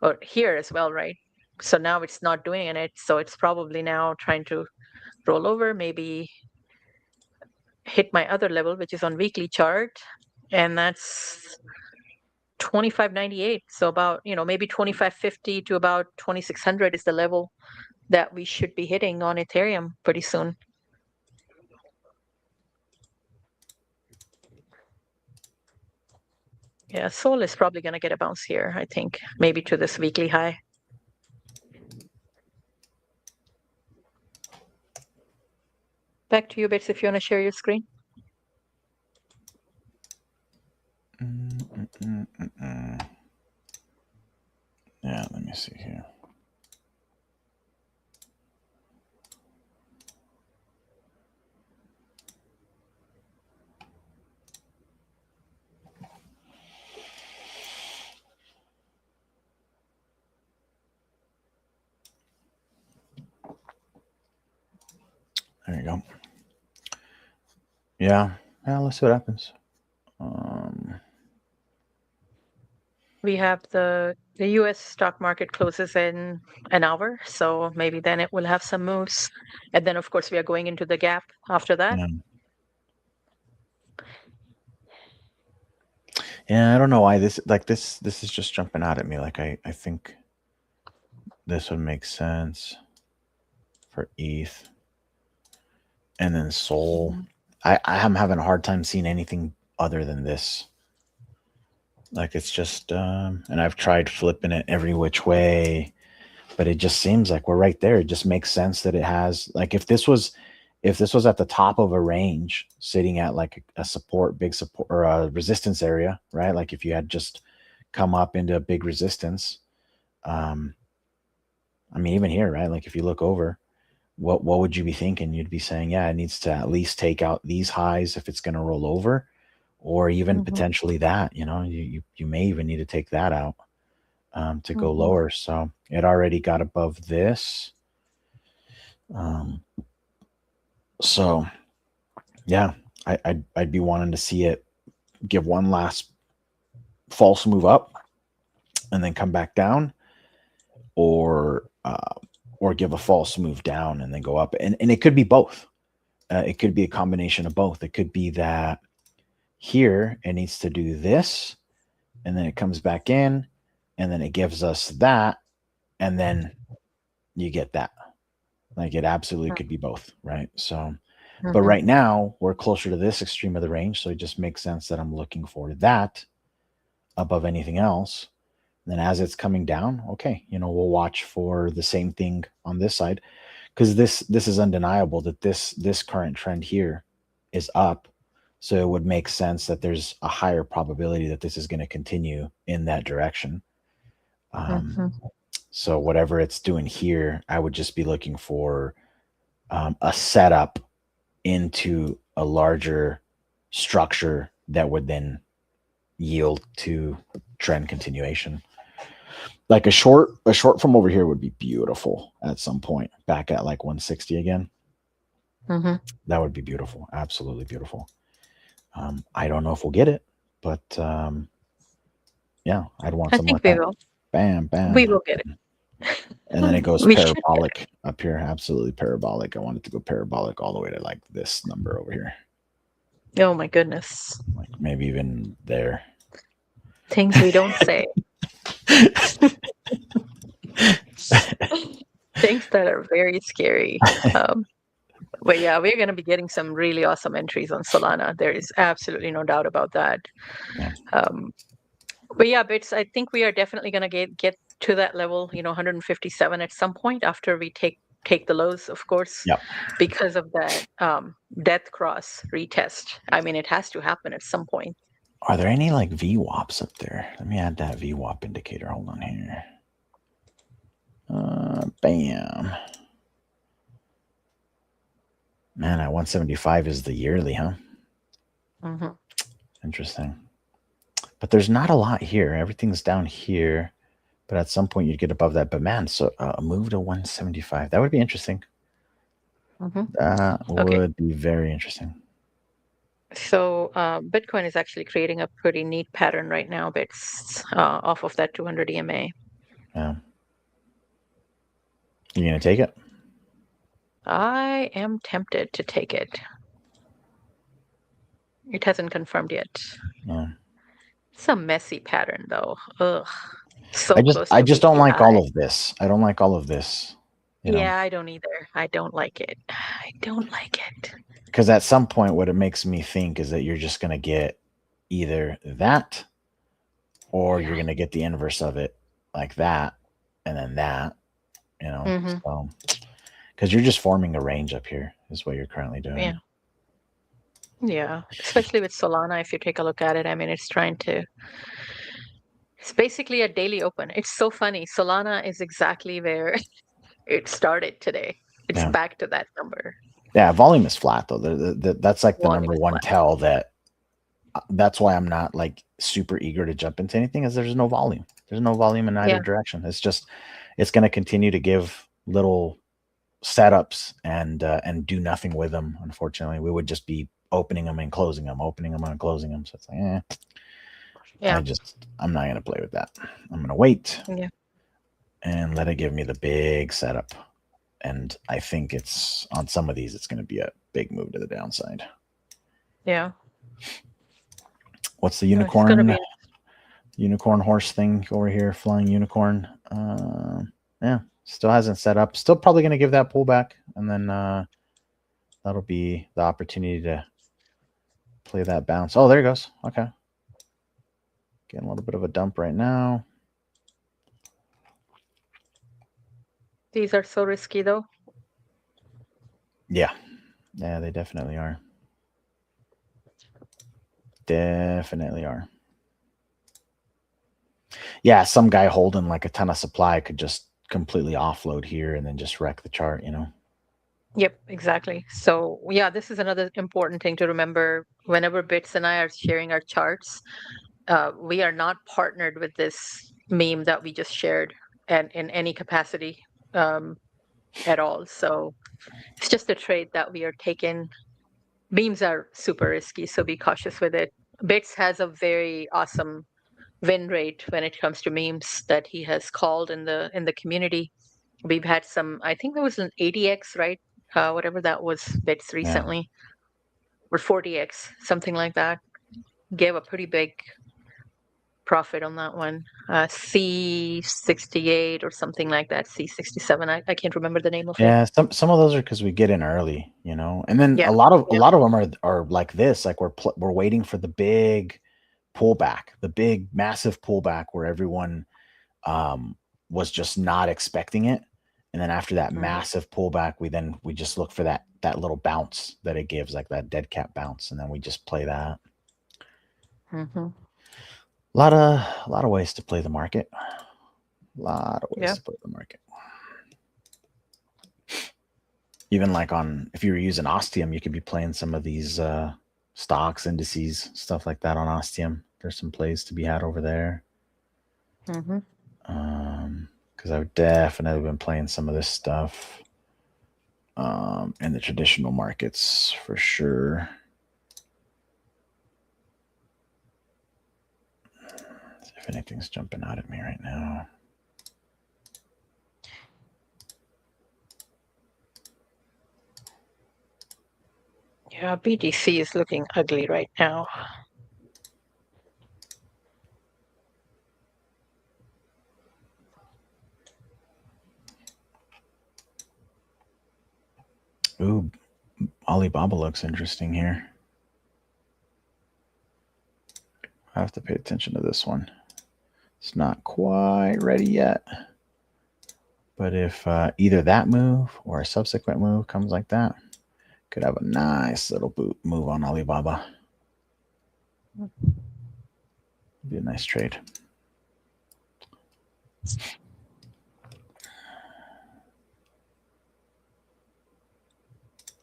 or here as well, right? So now it's not doing it. So it's probably now trying to roll over, maybe hit my other level, which is on weekly chart. And that's 2598. So about, maybe 2550 to about 2600 is the level that we should be hitting on Ethereum pretty soon. Yeah, Sol is probably going to get a bounce here, I think, maybe to this weekly high. Back to you, Bits, if you want to share your screen. Yeah, let me see here. There you go. Yeah, let's see what happens. We have the U.S. stock market closes in an hour, so maybe then it will have some moves. And then, of course, we are going into the gap after that. Yeah, I don't know why this is just jumping out at me. Like I think this would make sense for ETH. And then Sol. I am having a hard time seeing anything other than this. Like it's just and I've tried flipping it every which way, but it just seems like we're right there. It just makes sense that it has, like, if this was at the top of a range sitting at like a support, big support, or a resistance area, right? Like if you had just come up into a big resistance, I mean, even here, right? Like if you look over, what would you be thinking? You'd be saying, yeah, it needs to at least take out these highs if it's going to roll over, or even potentially that, you may even need to take that out to go lower. So it already got above this. So yeah, I'd be wanting to see it give one last false move up and then come back down, or give a false move down and then go up. And it could be both. It could be a combination of both. It could be that here it needs to do this, and then it comes back in, and then it gives us that, and then you get that. Like it absolutely could be both, right? So, but right now we're closer to this extreme of the range, so it just makes sense that I'm looking for that above anything else. And then as it's coming down, okay, we'll watch for the same thing on this side, because this is undeniable that this current trend here is up. So it would make sense that there's a higher probability that this is going to continue in that direction. So whatever it's doing here, I would just be looking for a setup into a larger structure that would then yield to trend continuation. Like a short from over here would be beautiful at some point, back at like 160 again. That would be beautiful. Absolutely beautiful. I don't know if we'll get it, but yeah, I'd want something like that. Will. Bam, bam. We will get it. And then it goes parabolic up here. Absolutely parabolic. I want it to go parabolic all the way to like this number over here. Oh my goodness. Like maybe even there. Things we don't say. Things that are very scary. But yeah, we're going to be getting some really awesome entries on Solana. There is absolutely no doubt about that. Yeah. But yeah, Bits, I think we are definitely going to get to that level, 157 at some point after we take the lows, of course, because of that death cross retest. I mean, it has to happen at some point. Are there any like VWAPs up there? Let me add that VWAP indicator. Hold on here. Bam. Man, at 175 is the yearly, huh? Mm-hmm. Interesting. But there's not a lot here. Everything's down here. But at some point you'd get above that. But man, so a move to 175. That would be interesting. Mm-hmm. That would be very interesting. So Bitcoin is actually creating a pretty neat pattern right now, Bits, off of that 200 EMA. Yeah. You gonna take it? I am tempted to take it. It hasn't confirmed yet. Yeah. It's a messy pattern, though. Ugh. So I close just to don't weekly like all high. of this. I don't like all of this. You know, Yeah, I don't either. I don't like it. I don't like it. because at some point, what it makes me think is that you're just gonna get either that, or Yeah. you're gonna get the inverse of it, like that, and then that. You know, Mm-hmm. so because you're just forming a range up here is what you're currently doing. Yeah. Yeah. Especially with Solana, if you take a look at it, I mean, it's basically a daily open. It's so funny. Solana is exactly where it started today. It's Yeah. back to that number. Yeah, volume is flat though. That's like the Volume number is one flat. tell that. That's why I'm not like super eager to jump into anything, is there's no volume. There's no volume in either Yeah. direction. It's just it's going to continue to give little setups and do nothing with them. Unfortunately, we would just be opening them and closing them, opening them and closing them. So it's like, Yeah. I'm not going to play with that. I'm going to wait Yeah. and let it give me the big setup. And I think it's on some of these, it's going to be a big move to the downside. Yeah. What's the It's gonna unicorn? be Unicorn horse thing over here, flying unicorn. Yeah, still hasn't set up. Still probably going to give that pullback, and then that'll be the opportunity to play that bounce. Oh, there it goes. Okay, getting a little bit of a dump right now. These are so risky, though. Yeah, they definitely are. Definitely are. Yeah, some guy holding like a ton of supply could just completely offload here and then just wreck the chart, you know? Yep, exactly. So, yeah, this is another important thing to remember. Whenever Bits and I are sharing our charts, we are not partnered with this meme that we just shared and in any capacity at all. So it's just a trade that we are taking. Memes are super risky, so be cautious with it. Bits has a very awesome win rate when it comes to memes that he has called in the community. We've had some, I think there was an 80x, right? Whatever that was, Bits Yeah. recently, or 40x, something like that. Gave a pretty big profit on that one. C68 or something like that. C67. I can't remember the name of it. Yeah, some of those are because we get in early, you know, and then Yeah. a lot of them are like this, like we're waiting for the big pullback, the big massive pullback where everyone was just not expecting it, and then after that massive pullback, we just look for that little bounce that it gives, like that dead cat bounce, and then we just play that. Mm-hmm. A lot of ways to play the market. A lot of ways to play the market. Even like if you were using Ostium, you could be playing some of these stocks, indices, stuff like that on Ostium. There's some plays to be had over there. Mm-hmm. Because I've definitely been playing some of this stuff in the traditional markets for sure. Let's see if anything's jumping out at me right now. Yeah, BTC is looking ugly right now. Ooh, Alibaba looks interesting here. I have to pay attention to this one. It's not quite ready yet. But if either that move or a subsequent move comes like that, could have a nice little move on Alibaba. Be a nice trade.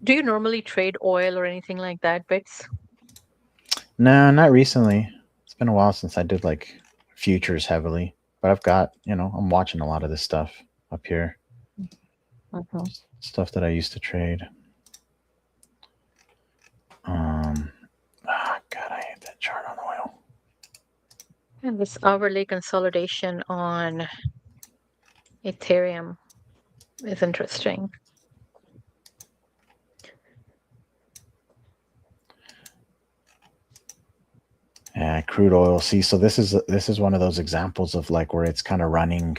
Do you normally trade oil or anything like that, Bits? No, not recently. It's been a while since I did like futures heavily, but I've got, I'm watching a lot of this stuff up here. Stuff that I used to trade. God, I hate that chart on oil. And this hourly consolidation on Ethereum is interesting. Yeah, crude oil. See, so this is one of those examples of like where it's kind of running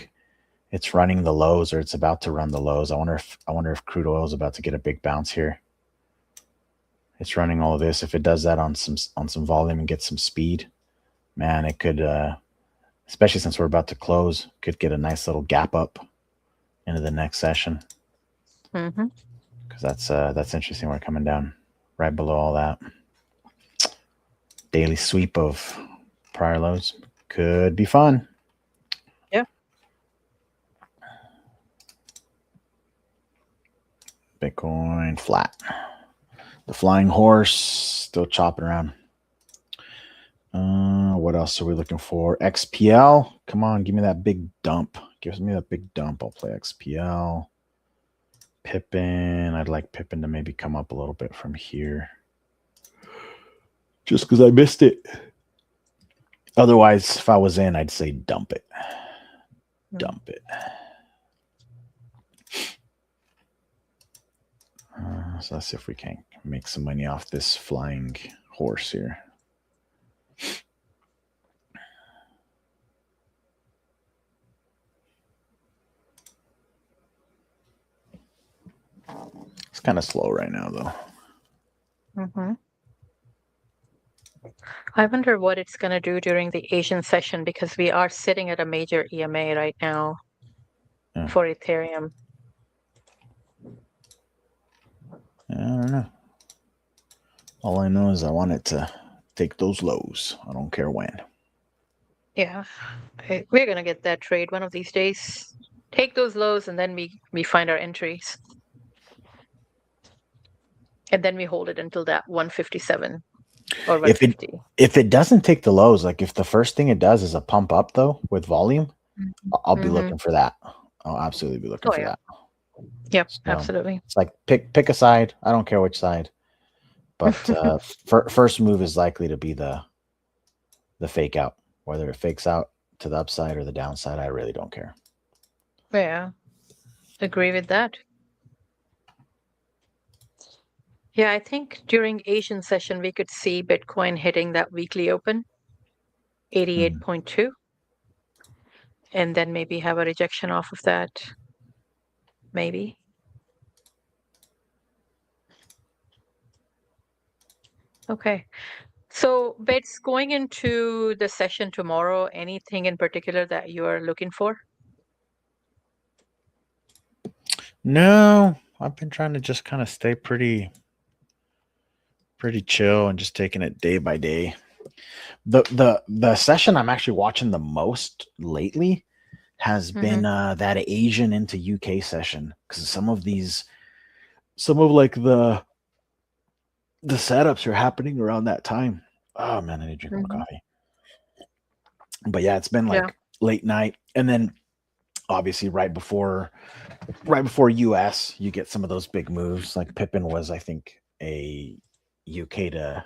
the lows, or it's about to run the lows. I wonder if crude oil is about to get a big bounce here. It's running all of this. If it does that on some volume and get some speed, man, it could, especially since we're about to close, could get a nice little gap up into the next session. Because that's interesting. We're coming down right below all that. Daily sweep of prior lows could be fun. Yeah. Bitcoin flat. The flying horse still chopping around. What else are we looking for? XPL. Come on, give me that big dump. Give me that big dump. I'll play XPL. Pippin. I'd like Pippin to maybe come up a little bit from here. Just because I missed it. Otherwise, if I was in, I'd say dump it. Dump it. So let's see if we can make some money off this flying horse here. It's kind of slow right now, though. I wonder what it's going to do during the Asian session, because we are sitting at a major EMA right now for Ethereum. I don't know. All I know is I want it to take those lows. I don't care when. Yeah, we're going to get that trade one of these days. Take those lows, and then we find our entries. And then we hold it until that 157 or 150. If it doesn't take the lows, like if the first thing it does is a pump up, though, with volume, I'll be looking for that. I'll absolutely be looking for that. Yep, so, absolutely. It's like pick a side. I don't care which side. But first move is likely to be the fake out. Whether it fakes out to the upside or the downside, I really don't care. Yeah, agree with that. Yeah, I think during Asian session, we could see Bitcoin hitting that weekly open, 88.2. And then maybe have a rejection off of that. Maybe. Okay. So, Bets, going into the session tomorrow, anything in particular that you are looking for? No, I've been trying to just kind of stay pretty chill and just taking it day by day. The session I'm actually watching the most lately has been that Asian into UK session, because some of like the setups are happening around that time. Oh man, I need to drink more coffee. But yeah, it's been like late night, and then obviously right before US, you get some of those big moves. Like Pippin was, I think, a UK to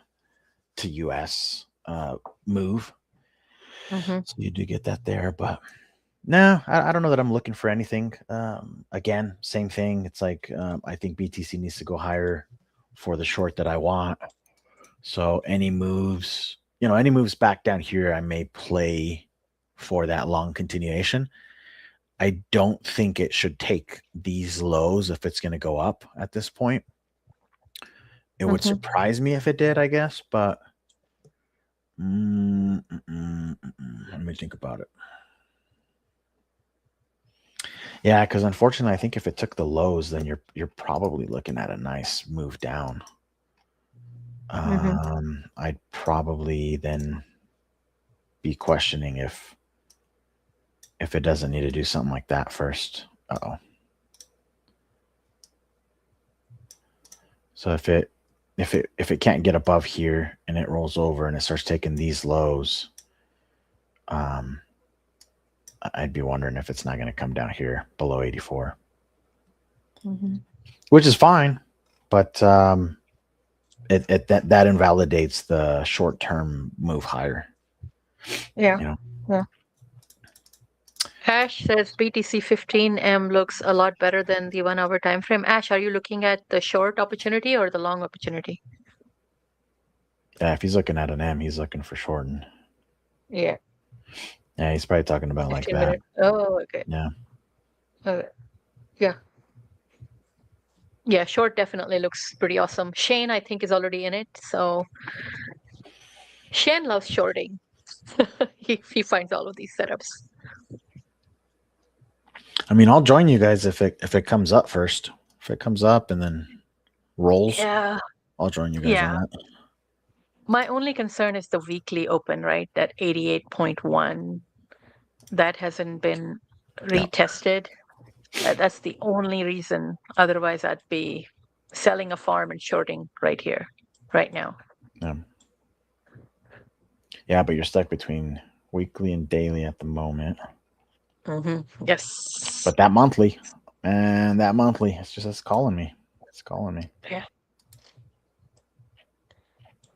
US move. So you do get that there, but no, I don't know that I'm looking for anything. Again, same thing. It's like I think BTC needs to go higher for the short that I want. So any moves back down here, I may play for that long continuation. I don't think it should take these lows if it's going to go up at this point. It would surprise me if it did, I guess, but let me think about it. Yeah, because unfortunately, I think if it took the lows, then you're probably looking at a nice move down. I'd probably then be questioning if it doesn't need to do something like that first. So if it can't get above here and it rolls over and it starts taking these lows, I'd be wondering if it's not going to come down here below 84, which is fine, but that invalidates the short-term move higher. Yeah. You know? Yeah. Ash says BTC 15M looks a lot better than the 1 hour time frame. Ash, are you looking at the short opportunity or the long opportunity? Yeah, if he's looking at an M, he's looking for shorten. Yeah. Yeah, he's probably talking about like that. Minutes. Oh, okay. Yeah. Okay. Yeah. Yeah, short definitely looks pretty awesome. Shane, I think, is already in it. So Shane loves shorting. he finds all of these setups. I mean, I'll join you guys if it comes up first. If it comes up and then rolls, Yeah. I'll join you guys on that. My only concern is the weekly open, right? That 88.1. That hasn't been retested. That's the only reason. Otherwise, I'd be selling a farm and shorting right here, right now. Yeah, but you're stuck between weekly and daily at the moment. Yes. But that monthly, it's calling me. It's calling me. Yeah.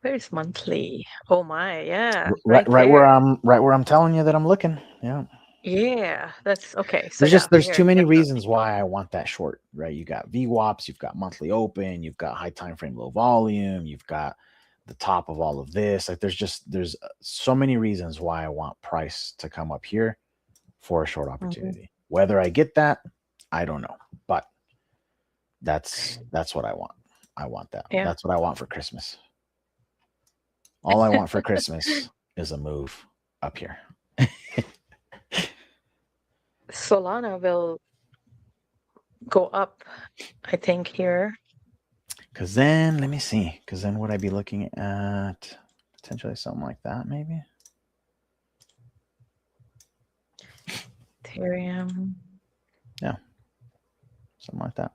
Where's monthly? Oh my, yeah. Right where I'm telling you that I'm looking. Yeah. Yeah, that's okay. So there's too many reasons why I want that short, right? You got VWAPs, you've got monthly open, you've got high time frame, low volume, you've got the top of all of this. Like there's so many reasons why I want price to come up here for a short opportunity. Whether I get that, I don't know, but that's what I want. I want that. Yeah. That's what I want for Christmas. All I want for Christmas is a move up here. Solana will go up, I think, here. Because then, let me see. Because then would I be looking at potentially something like that, maybe? Ethereum. Yeah. Something like that.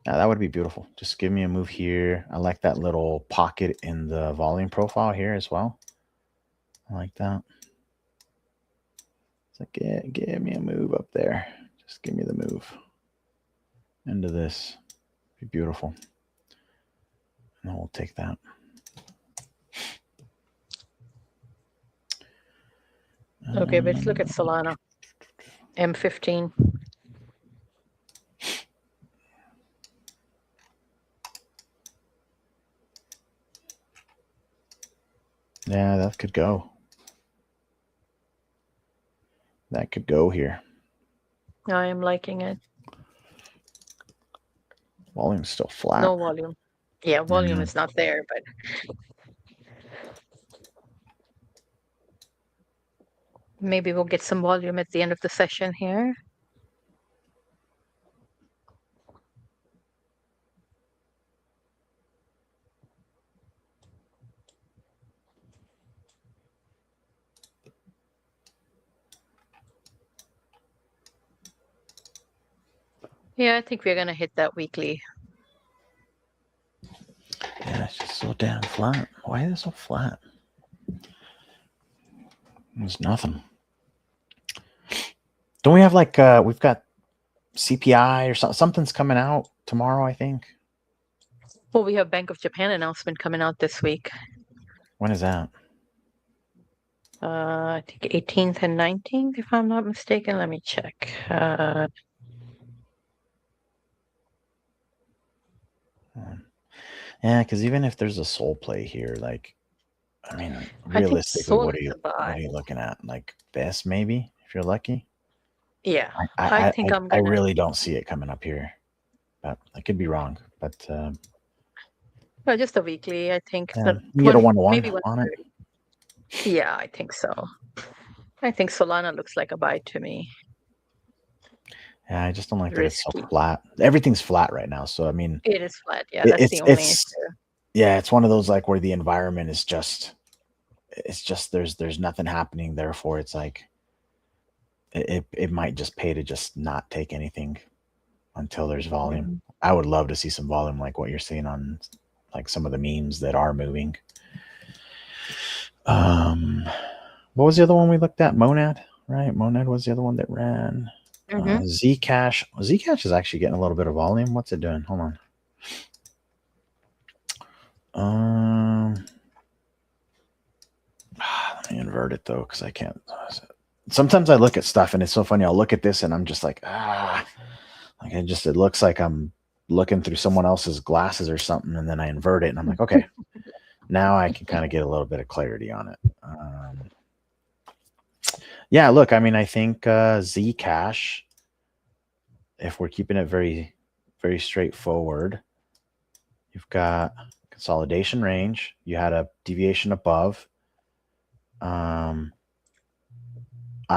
Yeah, that would be beautiful. Just give me a move here. I like that little pocket in the volume profile here as well. I like that. It's like, give me a move up there. Just give me the move into this. Be beautiful. And then we'll take that. Okay, but let's look at Solana. M15. Yeah, that could go. That could go here. I am liking it. Volume's still flat. No volume. Yeah, volume is not there, but maybe we'll get some volume at the end of the session here. Yeah, I think we're going to hit that weekly. Yeah, it's just so damn flat. Why is it so flat? There's nothing. Don't we have like, we've got CPI or something's coming out tomorrow, I think. Well, we have Bank of Japan announcement coming out this week. When is that? I think 18th and 19th, if I'm not mistaken. Let me check. Yeah, because even if there's a soul play here, like, I mean, realistically, what are you looking at? Like this, maybe, if you're lucky? Yeah, I think I really don't see it coming up here. But I could be wrong. But well, just a weekly, I think. Yeah, you get a 1-1 on it. Yeah, I think so. I think Solana looks like a buy to me. Yeah, I just don't like that it's so flat. Everything's flat right now. So, I mean, it is flat. Yeah, that's the only issue. Yeah, it's one of those like where the environment is just, there's nothing happening. Therefore, it's like, it might just pay to just not take anything until there's volume. I would love to see some volume like what you're seeing on like some of the memes that are moving. What was the other one we looked at? Monad, right? Monad was the other one that ran. Zcash. Zcash is actually getting a little bit of volume. What's it doing? Hold on. Let me invert it though, because I can't. Sometimes I look at stuff and it's so funny. I'll look at this and I'm just like, like it looks like I'm looking through someone else's glasses or something, and then I invert it and I'm like, okay, now I can kind of get a little bit of clarity on it. Yeah, look, I mean, I think Zcash, if we're keeping it very, very straightforward, you've got consolidation range. You had a deviation above. I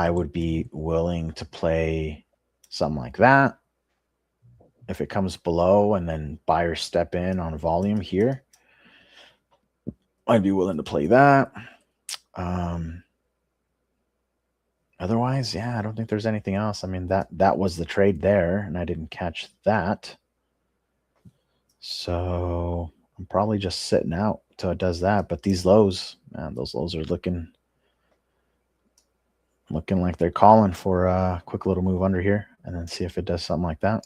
would be willing to play something like that. If it comes below and then buyers step in on volume here, I'd be willing to play that. Otherwise, yeah, I don't think there's anything else. I mean, that was the trade there, and I didn't catch that. So I'm probably just sitting out till it does that. But these lows, man, those lows are looking like they're calling for a quick little move under here, and then see if it does something like that.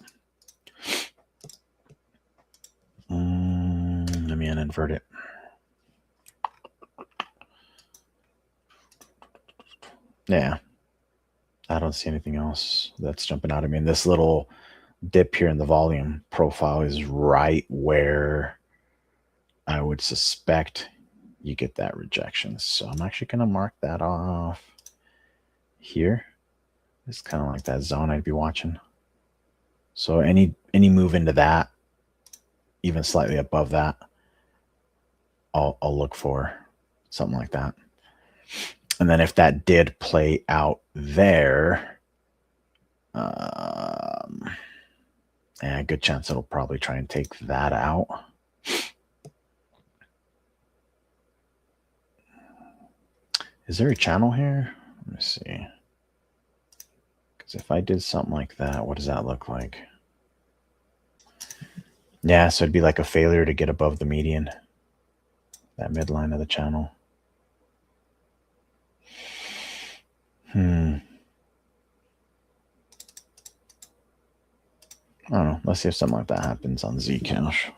Let me uninvert it. Yeah, I don't see anything else that's jumping out at me. And this little dip here in the volume profile is right where I would suspect you get that rejection. So I'm actually going to mark that off here. It's kind of like that zone I'd be watching. So any move into that, even slightly above that, I'll look for something like that. And then if that did play out there, yeah, good chance it'll probably try and take that out. Is there a channel here? Let me see. Because if I did something like that, what does that look like? Yeah, so it'd be like a failure to get above the median, that midline of the channel. I don't know. Let's see if something like that happens on Zcash.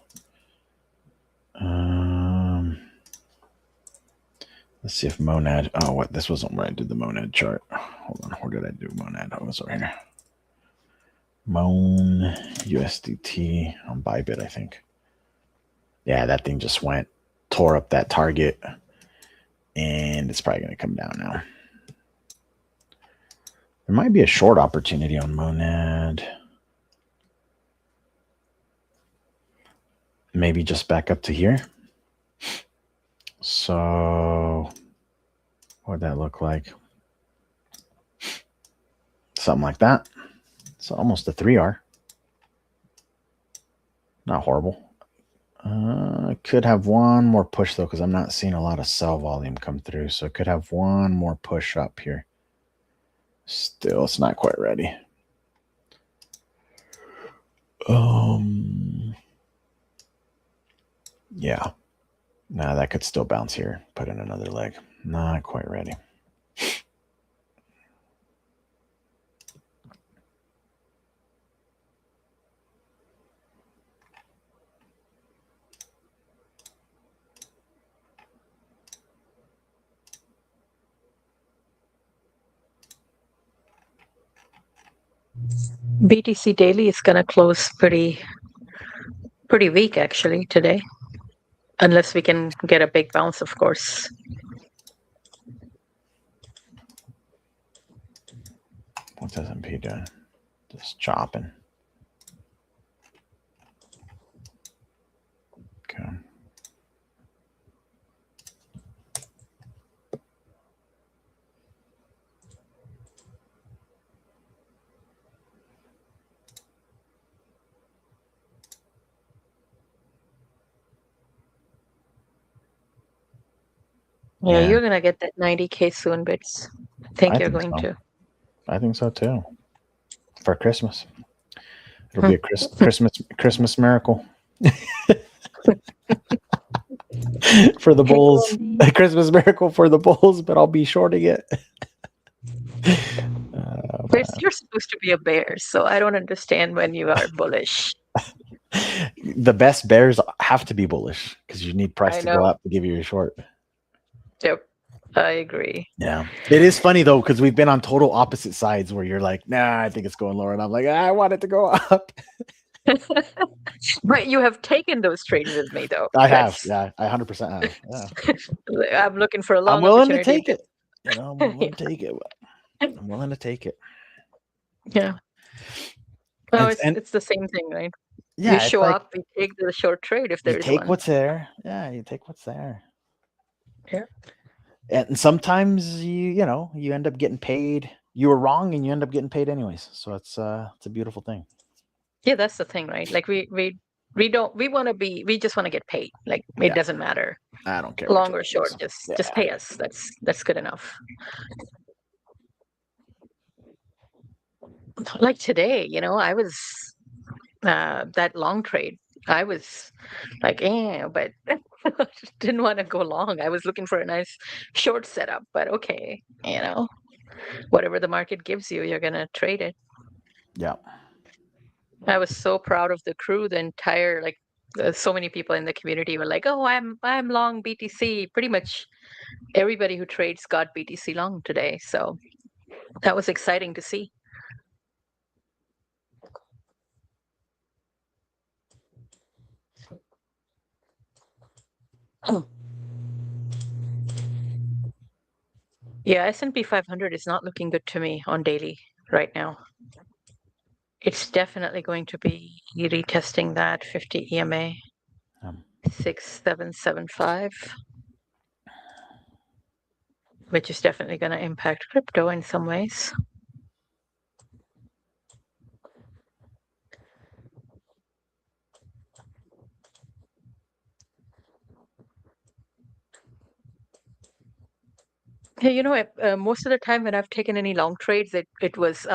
Let's see if Monad. Oh, what? This wasn't where I did the Monad chart. Hold on. Where did I do Monad? Oh, it was over here. Mon USDT on Bybit, I think. Yeah, that thing just tore up that target, and it's probably going to come down now. There might be a short opportunity on Monad. Maybe just back up to here. So what would that look like? Something like that. So almost a 3R. Not horrible. Could have one more push though, because I'm not seeing a lot of sell volume come through. So it could have one more push up here. Still, it's not quite ready. Yeah. Nah, that could still bounce here. Put in another leg. Not quite ready. BTC daily is going to close pretty weak actually today, unless we can get a big bounce, of course. What's S&P doing? Just chopping. Okay. Yeah, you're going to get that 90K soon, Bits. I think you're going to. I think so too. For Christmas. It'll be a Christmas miracle for the bulls. A Christmas miracle for the bulls, but I'll be shorting it. Chris, you're supposed to be a bear, so I don't understand when you are bullish. The best bears have to be bullish because you need price I to go know. up to give you your short. Yep, I agree. Yeah, it is funny though because we've been on total opposite sides where you're like, nah, I think it's going lower, and I'm like, I want it to go up. But you have taken those trades with me, though. I have, yeah, I 100% have. Yeah, I'm looking for a long I'm willing to opportunity. take it. You know, I'm willing to take it. I'm willing to take it. Yeah. No, it's the same thing, right? Yeah, You it's show like up, we take the short trade if you there is take one. what's there. Yeah, you take what's there. Yeah. And sometimes you end up getting paid. You were wrong, and you end up getting paid anyways. So it's a beautiful thing. Yeah, that's the thing, right? Like we just want to get paid. Like it doesn't matter. I don't care. Long or short, just pay us. That's good enough. Like today, I was that long trade. I was like, but didn't want to go long. I was looking for a nice short setup, but okay, whatever the market gives you, you're gonna trade it. Yeah. I was so proud of the crew. The entire so many people in the community were like, "Oh, I'm long BTC." Pretty much everybody who trades got BTC long today, so that was exciting to see. Yeah, S&P 500 is not looking good to me on daily right now. It's definitely going to be retesting that 50 EMA 6775, which is definitely going to impact crypto in some ways. Yeah, most of the time when I've taken any long trades, it was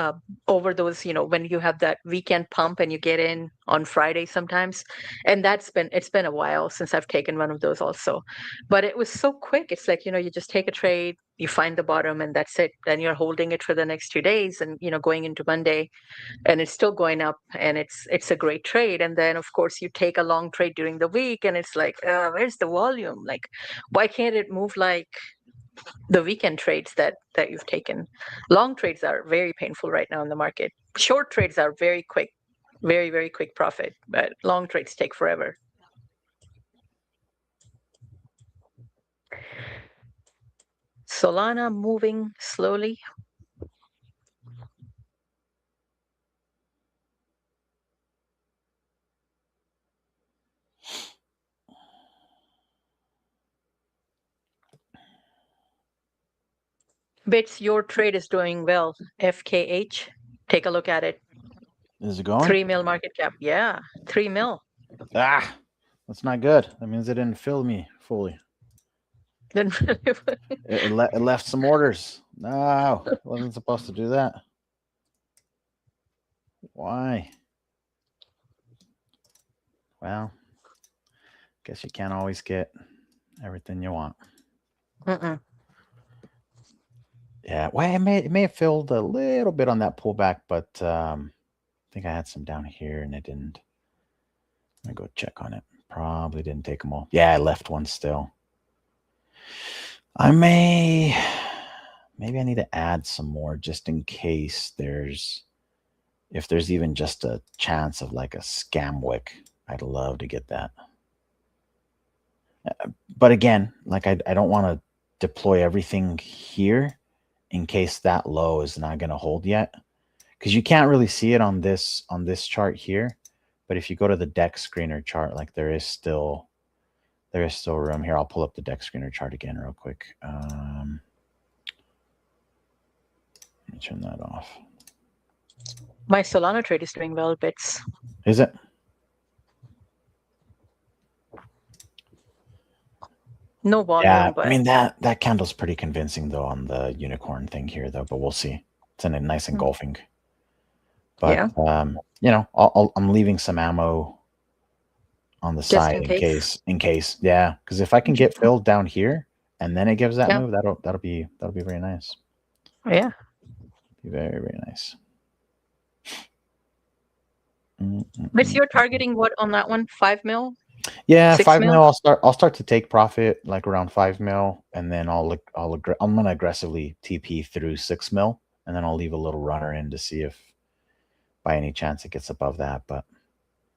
over those, when you have that weekend pump and you get in on Friday sometimes, and it's been a while since I've taken one of those also, but it was so quick. It's like, you just take a trade, you find the bottom, and that's it. Then you're holding it for the next 2 days, and going into Monday, and it's still going up, and it's a great trade. And then of course you take a long trade during the week, and it's like, where's the volume? Like, why can't it move like the weekend trades that you've taken? Long trades are very painful right now in the market. Short trades are very quick, very, very quick profit, but long trades take forever. Solana moving slowly. Bits, your trade is doing well. FKH, take a look at it. Is it going? 3 mil market cap. Yeah, 3 mil. That's not good. That means it didn't fill me fully. It left some orders. No, it wasn't supposed to do that. Why? Well, guess you can't always get everything you want. Yeah, well, it may have filled a little bit on that pullback, but I think I had some down here and it didn't. Let me go check on it. Probably didn't take them all. Yeah, I left one still. Maybe I need to add some more just in case if there's even just a chance of like a scam wick. I'd love to get that. But again, like I don't want to deploy everything here in case that low is not going to hold yet, because you can't really see it on this chart here. But if you go to the deck screener chart, like there is still room here. I'll pull up the deck screener chart again real quick. Let me turn that off. My Solana trade is doing well, Bits. Is it? No volume. Yeah, but I mean that candle's pretty convincing though on the unicorn thing here though, but we'll see. It's in a nice engulfing. But you know, I'm leaving some ammo on the just side in case. in case. Yeah, because if I can get filled down here and then it gives that Yeah, move, that'll be very nice. yeah. Be very, very nice. But you're targeting what on that one? 5 mil, Yeah, 6 mil? I'll start to take profit like around 5 mil, and then I'm gonna aggressively TP through 6 mil, and then I'll leave a little runner in to see if by any chance it gets above that. But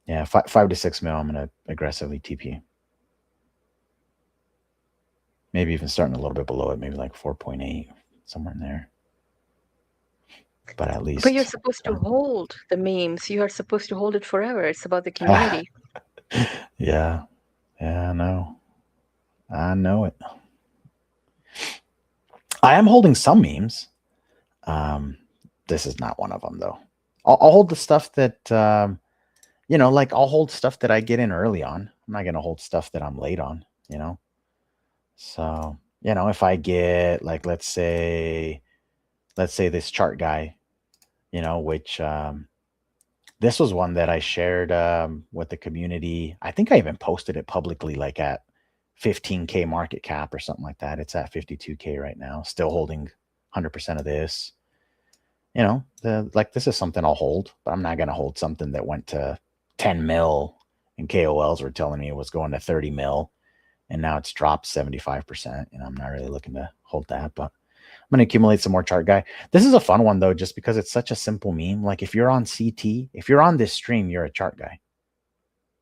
yeah, 5 to 6 mil, I'm gonna aggressively TP. Maybe even starting a little bit below it, maybe like 4.8, somewhere in there. But at least. But you're supposed to hold the memes. You are supposed to hold it forever. It's about the community. Yeah, I know it. I am holding some memes. This is not one of them though. I'll hold the stuff that you know, like I'll hold stuff that I get in early on. I'm not gonna hold stuff that I'm late on, you know. So, you know, if I get like let's say this chart guy, you know, which this was one that I shared with the community. I think I even posted it publicly like at 15K market cap or something like that. It's at 52K right now, still holding 100% of this. You know, like this is something I'll hold, but I'm not going to hold something that went to 10 mil and KOLs were telling me it was going to 30 mil and now it's dropped 75%. And I'm not really looking to hold that, but I'm going to accumulate some more chart guy. This is a fun one though, just because it's such a simple meme. Like if you're on CT, if you're on this stream, you're a chart guy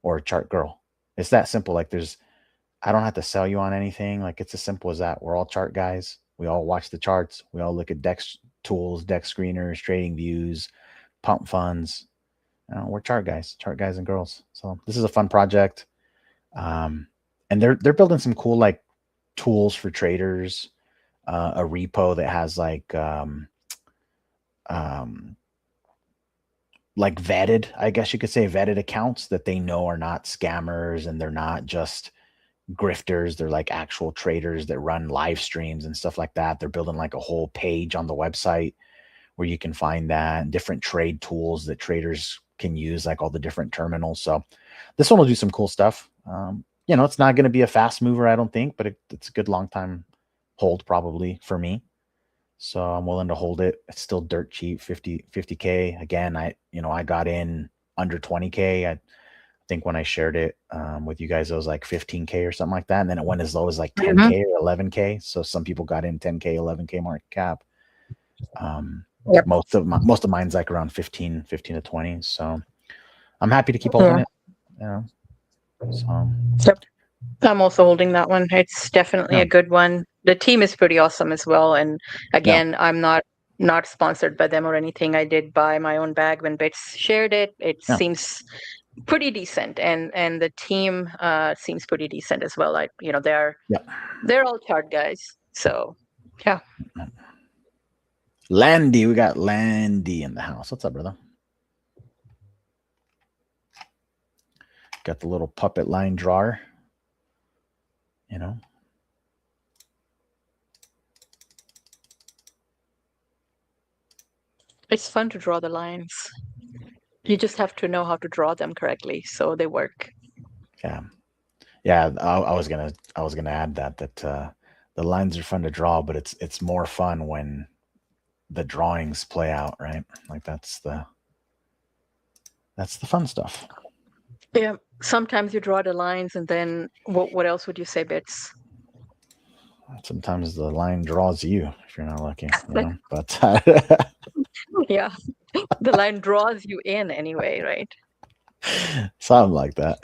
or a chart girl. It's that simple. Like I don't have to sell you on anything. Like it's as simple as that. We're all chart guys. We all watch the charts. We all look at DEX tools, DEX screeners, trading views, pump funds. We're chart guys and girls. So this is a fun project. And they're building some cool like tools for traders. A repo that has like vetted, I guess you could say, vetted accounts that they know are not scammers and they're not just grifters. They're like actual traders that run live streams and stuff like that. They're building like a whole page on the website where you can find that and different trade tools that traders can use, like all the different terminals. So this one will do some cool stuff. You know, it's not going to be a fast mover, I don't think, but it's a good long time hold probably for me. So I'm willing to hold it. It's still dirt cheap, 50K. Again, I got in under 20K. I think when I shared it with you guys, it was like 15K or something like that. And then it went as low as like 10K or 11K. So some people got in 10K, 11K market cap. Yep. Most of mine's like around 15 to 20. So I'm happy to keep holding it. You know, so. Yep. I'm also holding that one. It's definitely a good one. The team is pretty awesome as well. And again, I'm not sponsored by them or anything. I did buy my own bag when Bits shared it. It seems pretty decent, and the team seems pretty decent as well. Like, you know, they're all chart guys. So yeah. Landy, we got Landy in the house. What's up, brother? Got the little puppet line drawer. You know. It's fun to draw the lines. You just have to know how to draw them correctly so they work. Yeah. I was gonna add that the lines are fun to draw, but it's more fun when the drawings play out, right? Like that's the fun stuff. Yeah. Sometimes you draw the lines, and then what else would you say, Bits? Sometimes the line draws you if you're not lucky, you know. But yeah, the line draws you in anyway, right? Something like that.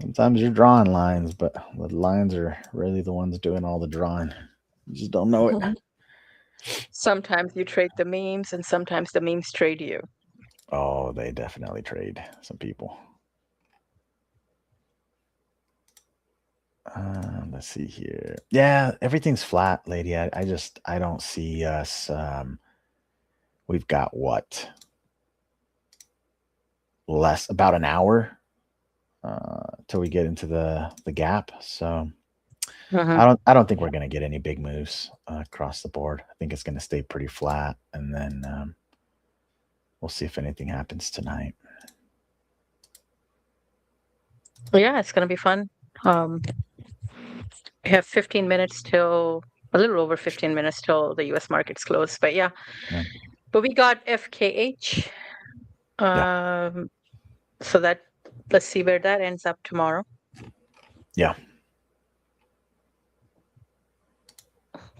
Sometimes you're drawing lines, but the lines are really the ones doing all the drawing. You just don't know it. Sometimes you trade the memes, and sometimes the memes trade you. Oh, they definitely trade some people. Let's see here. Yeah, everything's flat, lady. I don't see us. We've got what? About an hour till we get into the gap. So I don't think we're going to get any big moves across the board. I think it's going to stay pretty flat, and then we'll see if anything happens tonight. Yeah, it's going to be fun. We have 15 minutes till a little over 15 minutes till the U.S. markets close. But yeah, but we got FKH. So that let's see where that ends up tomorrow. Yeah.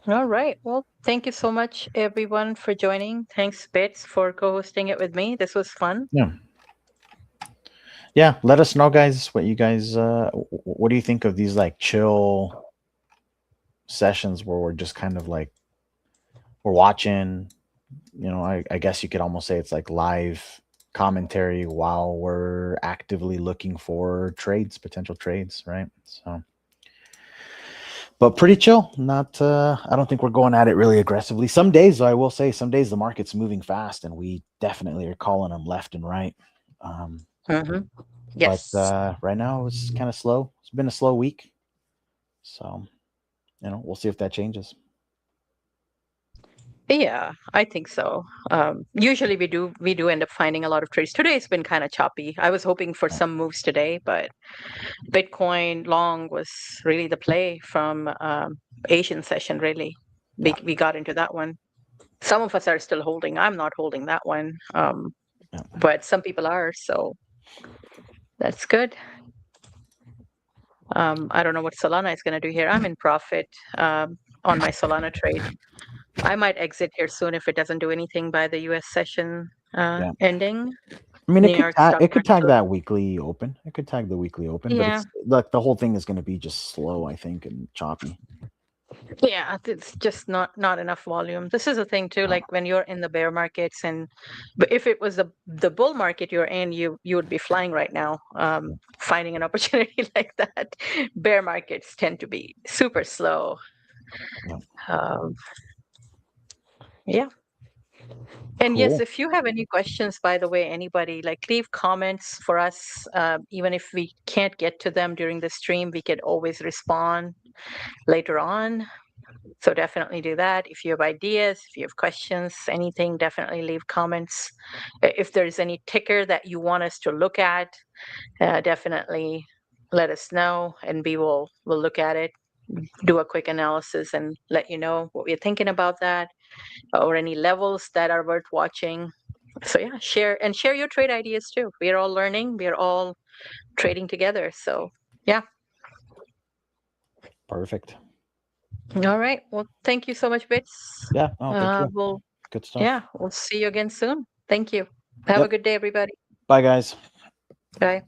All right. Well, thank you so much, everyone, for joining. Thanks, Bits, for co-hosting it with me. This was fun. Yeah. Yeah. Let us know, guys, what you guys, what do you think of these like chill sessions where we're just kind of like, we're watching, you know, I guess you could almost say it's like live commentary while we're actively looking for trades, potential trades, right? So, but pretty chill. Not, I don't think we're going at it really aggressively. Some days, I will say, some days the market's moving fast, and we definitely are calling them left and right. Yes. But right now it's kind of slow. It's been a slow week, so you know, we'll see if that changes. Yeah, I think so. Usually we do end up finding a lot of trades. Today's been kind of choppy. I was hoping for some moves today, but Bitcoin long was really the play from Asian session. Really, we got into that one. Some of us are still holding. I'm not holding that one, but some people are. So that's good. I don't know what Solana is going to do here. I'm in profit on my Solana trade. I might exit here soon if it doesn't do anything by the U.S. session ending. I mean, it could tag that weekly open. It could tag the weekly open, but it's like the whole thing is going to be just slow, I think, and choppy. Yeah, it's just not enough volume. This is the thing too. Like when you're in the bear markets, but if it was the bull market you're in, you would be flying right now, finding an opportunity like that. Bear markets tend to be super slow. Yeah. And cool. yes, if you have any questions, by the way, anybody, like leave comments for us. Even if we can't get to them during the stream, we could always respond later on. So definitely do that. If you have ideas, if you have questions, anything, definitely leave comments. If there's any ticker that you want us to look at, definitely let us know, and we'll look at it, do a quick analysis, and let you know what we're thinking about that, or any levels that are worth watching. So yeah, share your trade ideas too. We are all learning. We are all trading together. So yeah. Perfect. All right. Well, thank you so much, Bits. Yeah. Oh, thank you. Good stuff. Yeah, we'll see you again soon. Thank you. Have a good day, everybody. Bye, guys. Bye.